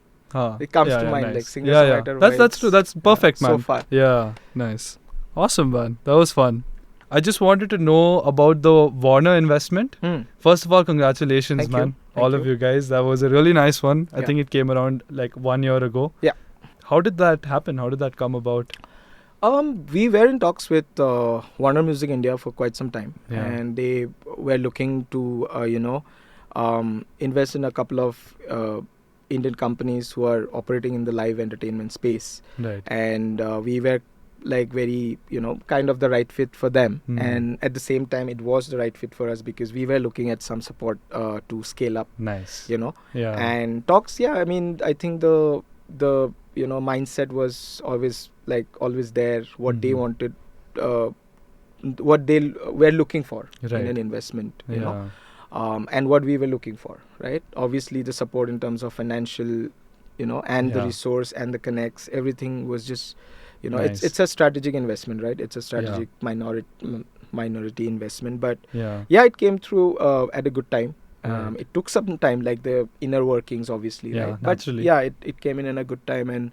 Speaker 2: It comes to mind,
Speaker 1: nice.
Speaker 2: like singer-songwriter.
Speaker 1: That's true. That's perfect, man.
Speaker 2: So far.
Speaker 1: Yeah, nice. Awesome, man. That was fun. I just wanted to know about the Warner investment. First of all, congratulations,
Speaker 2: Thank
Speaker 1: man.
Speaker 2: you.
Speaker 1: All of you guys. That was a really nice one. I think it came around like 1 year ago.
Speaker 2: Yeah.
Speaker 1: How did that happen? How did that come about?
Speaker 2: We were in talks with Warner Music India for quite some time.
Speaker 1: Yeah.
Speaker 2: And they were looking to, invest in a couple of Indian companies who are operating in the live entertainment space.
Speaker 1: Right.
Speaker 2: And we were like very, kind of the right fit for them. And at the same time, it was the right fit for us because we were looking at some support to scale up.
Speaker 1: Nice.
Speaker 2: Yeah. And talks, I mean, I think the mindset was always there. What they wanted, what they were looking for in an investment, you know. And what we were looking for, right? Obviously, the support in terms of financial, and the resource and the connects, everything was just,
Speaker 1: nice.
Speaker 2: it's a strategic investment, right? It's a strategic minority investment. But it came through at a good time. It took some time, like the inner workings, obviously, right?
Speaker 1: Naturally.
Speaker 2: But it came in a good time, and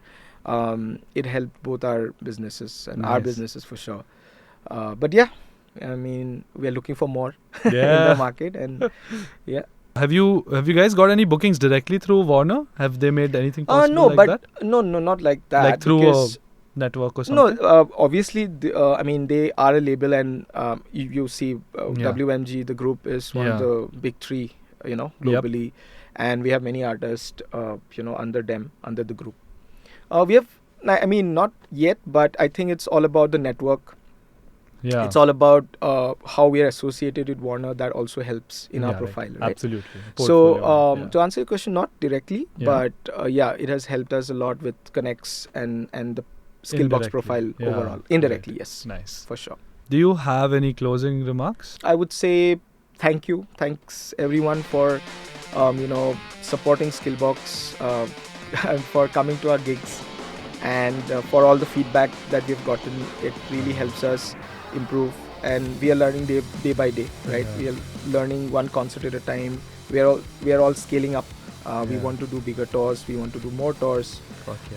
Speaker 2: it helped both our businesses and our businesses for sure. But I mean, we are looking for more in the market, and
Speaker 1: Have you guys got any bookings directly through Warner? Have they made anything possible that?
Speaker 2: No, not like that.
Speaker 1: Like through a network or something?
Speaker 2: No, obviously, I mean, they are a label, and you see WMG, the group is one of the big three, globally. Yep. And we have many artists, under them, under the group. We have, I mean, not yet, but I think it's all about the network. Yeah. It's all about how we are associated with Warner. That also helps in our profile, right?
Speaker 1: Absolutely.
Speaker 2: So, to answer your question, not directly, but it has helped us a lot with connects and the SkillBox profile overall. Indirectly, yes.
Speaker 1: Nice.
Speaker 2: For sure.
Speaker 1: Do you have any closing remarks?
Speaker 2: I would say thank you. Thanks everyone for, supporting SkillBox, and for coming to our gigs, and for all the feedback that we've gotten. It really helps us improve, and we are learning day by day, right? We are learning one concert at a time. We are all scaling up We want to do bigger tours. We want to do more tours,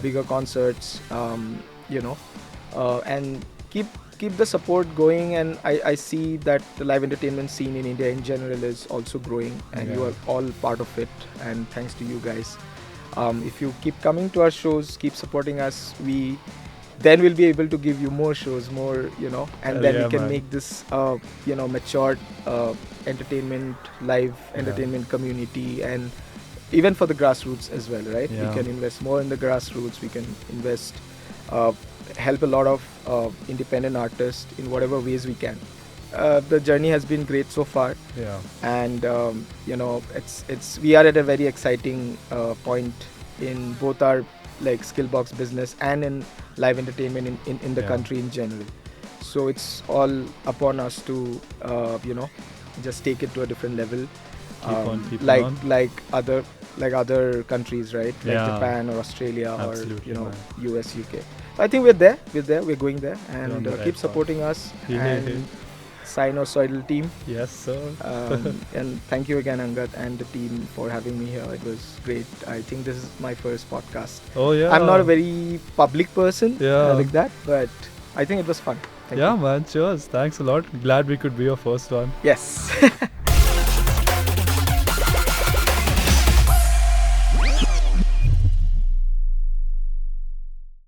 Speaker 2: bigger concerts. And keep the support going. And I see that the live entertainment scene in India in general is also growing, and you are all part of it. And thanks to you guys. If you keep coming to our shows, keep supporting us, then we'll be able to give you more shows, more, and then we can make this, matured entertainment, live entertainment community, and even for the grassroots as well, right? We can invest more in the grassroots. We can invest, help a lot of independent artists in whatever ways we can. The journey has been great so far, and we are at a very exciting point in both our SkillBox business and in live entertainment in the country in general. So it's all upon us to just take it to a different level, like other countries, right? Like Japan or Australia. Absolutely, or US, UK. I think we're we're going there, and keep supporting us. And Sinusoidal team.
Speaker 1: Yes, sir.
Speaker 2: And thank you again, Angad, and the team for having me here. It was great. I think this is my first podcast.
Speaker 1: Oh, yeah.
Speaker 2: I'm not a very public person like that, but I think it was fun. Thank you.
Speaker 1: Man. Cheers. Thanks a lot. Glad we could be your first one.
Speaker 2: Yes.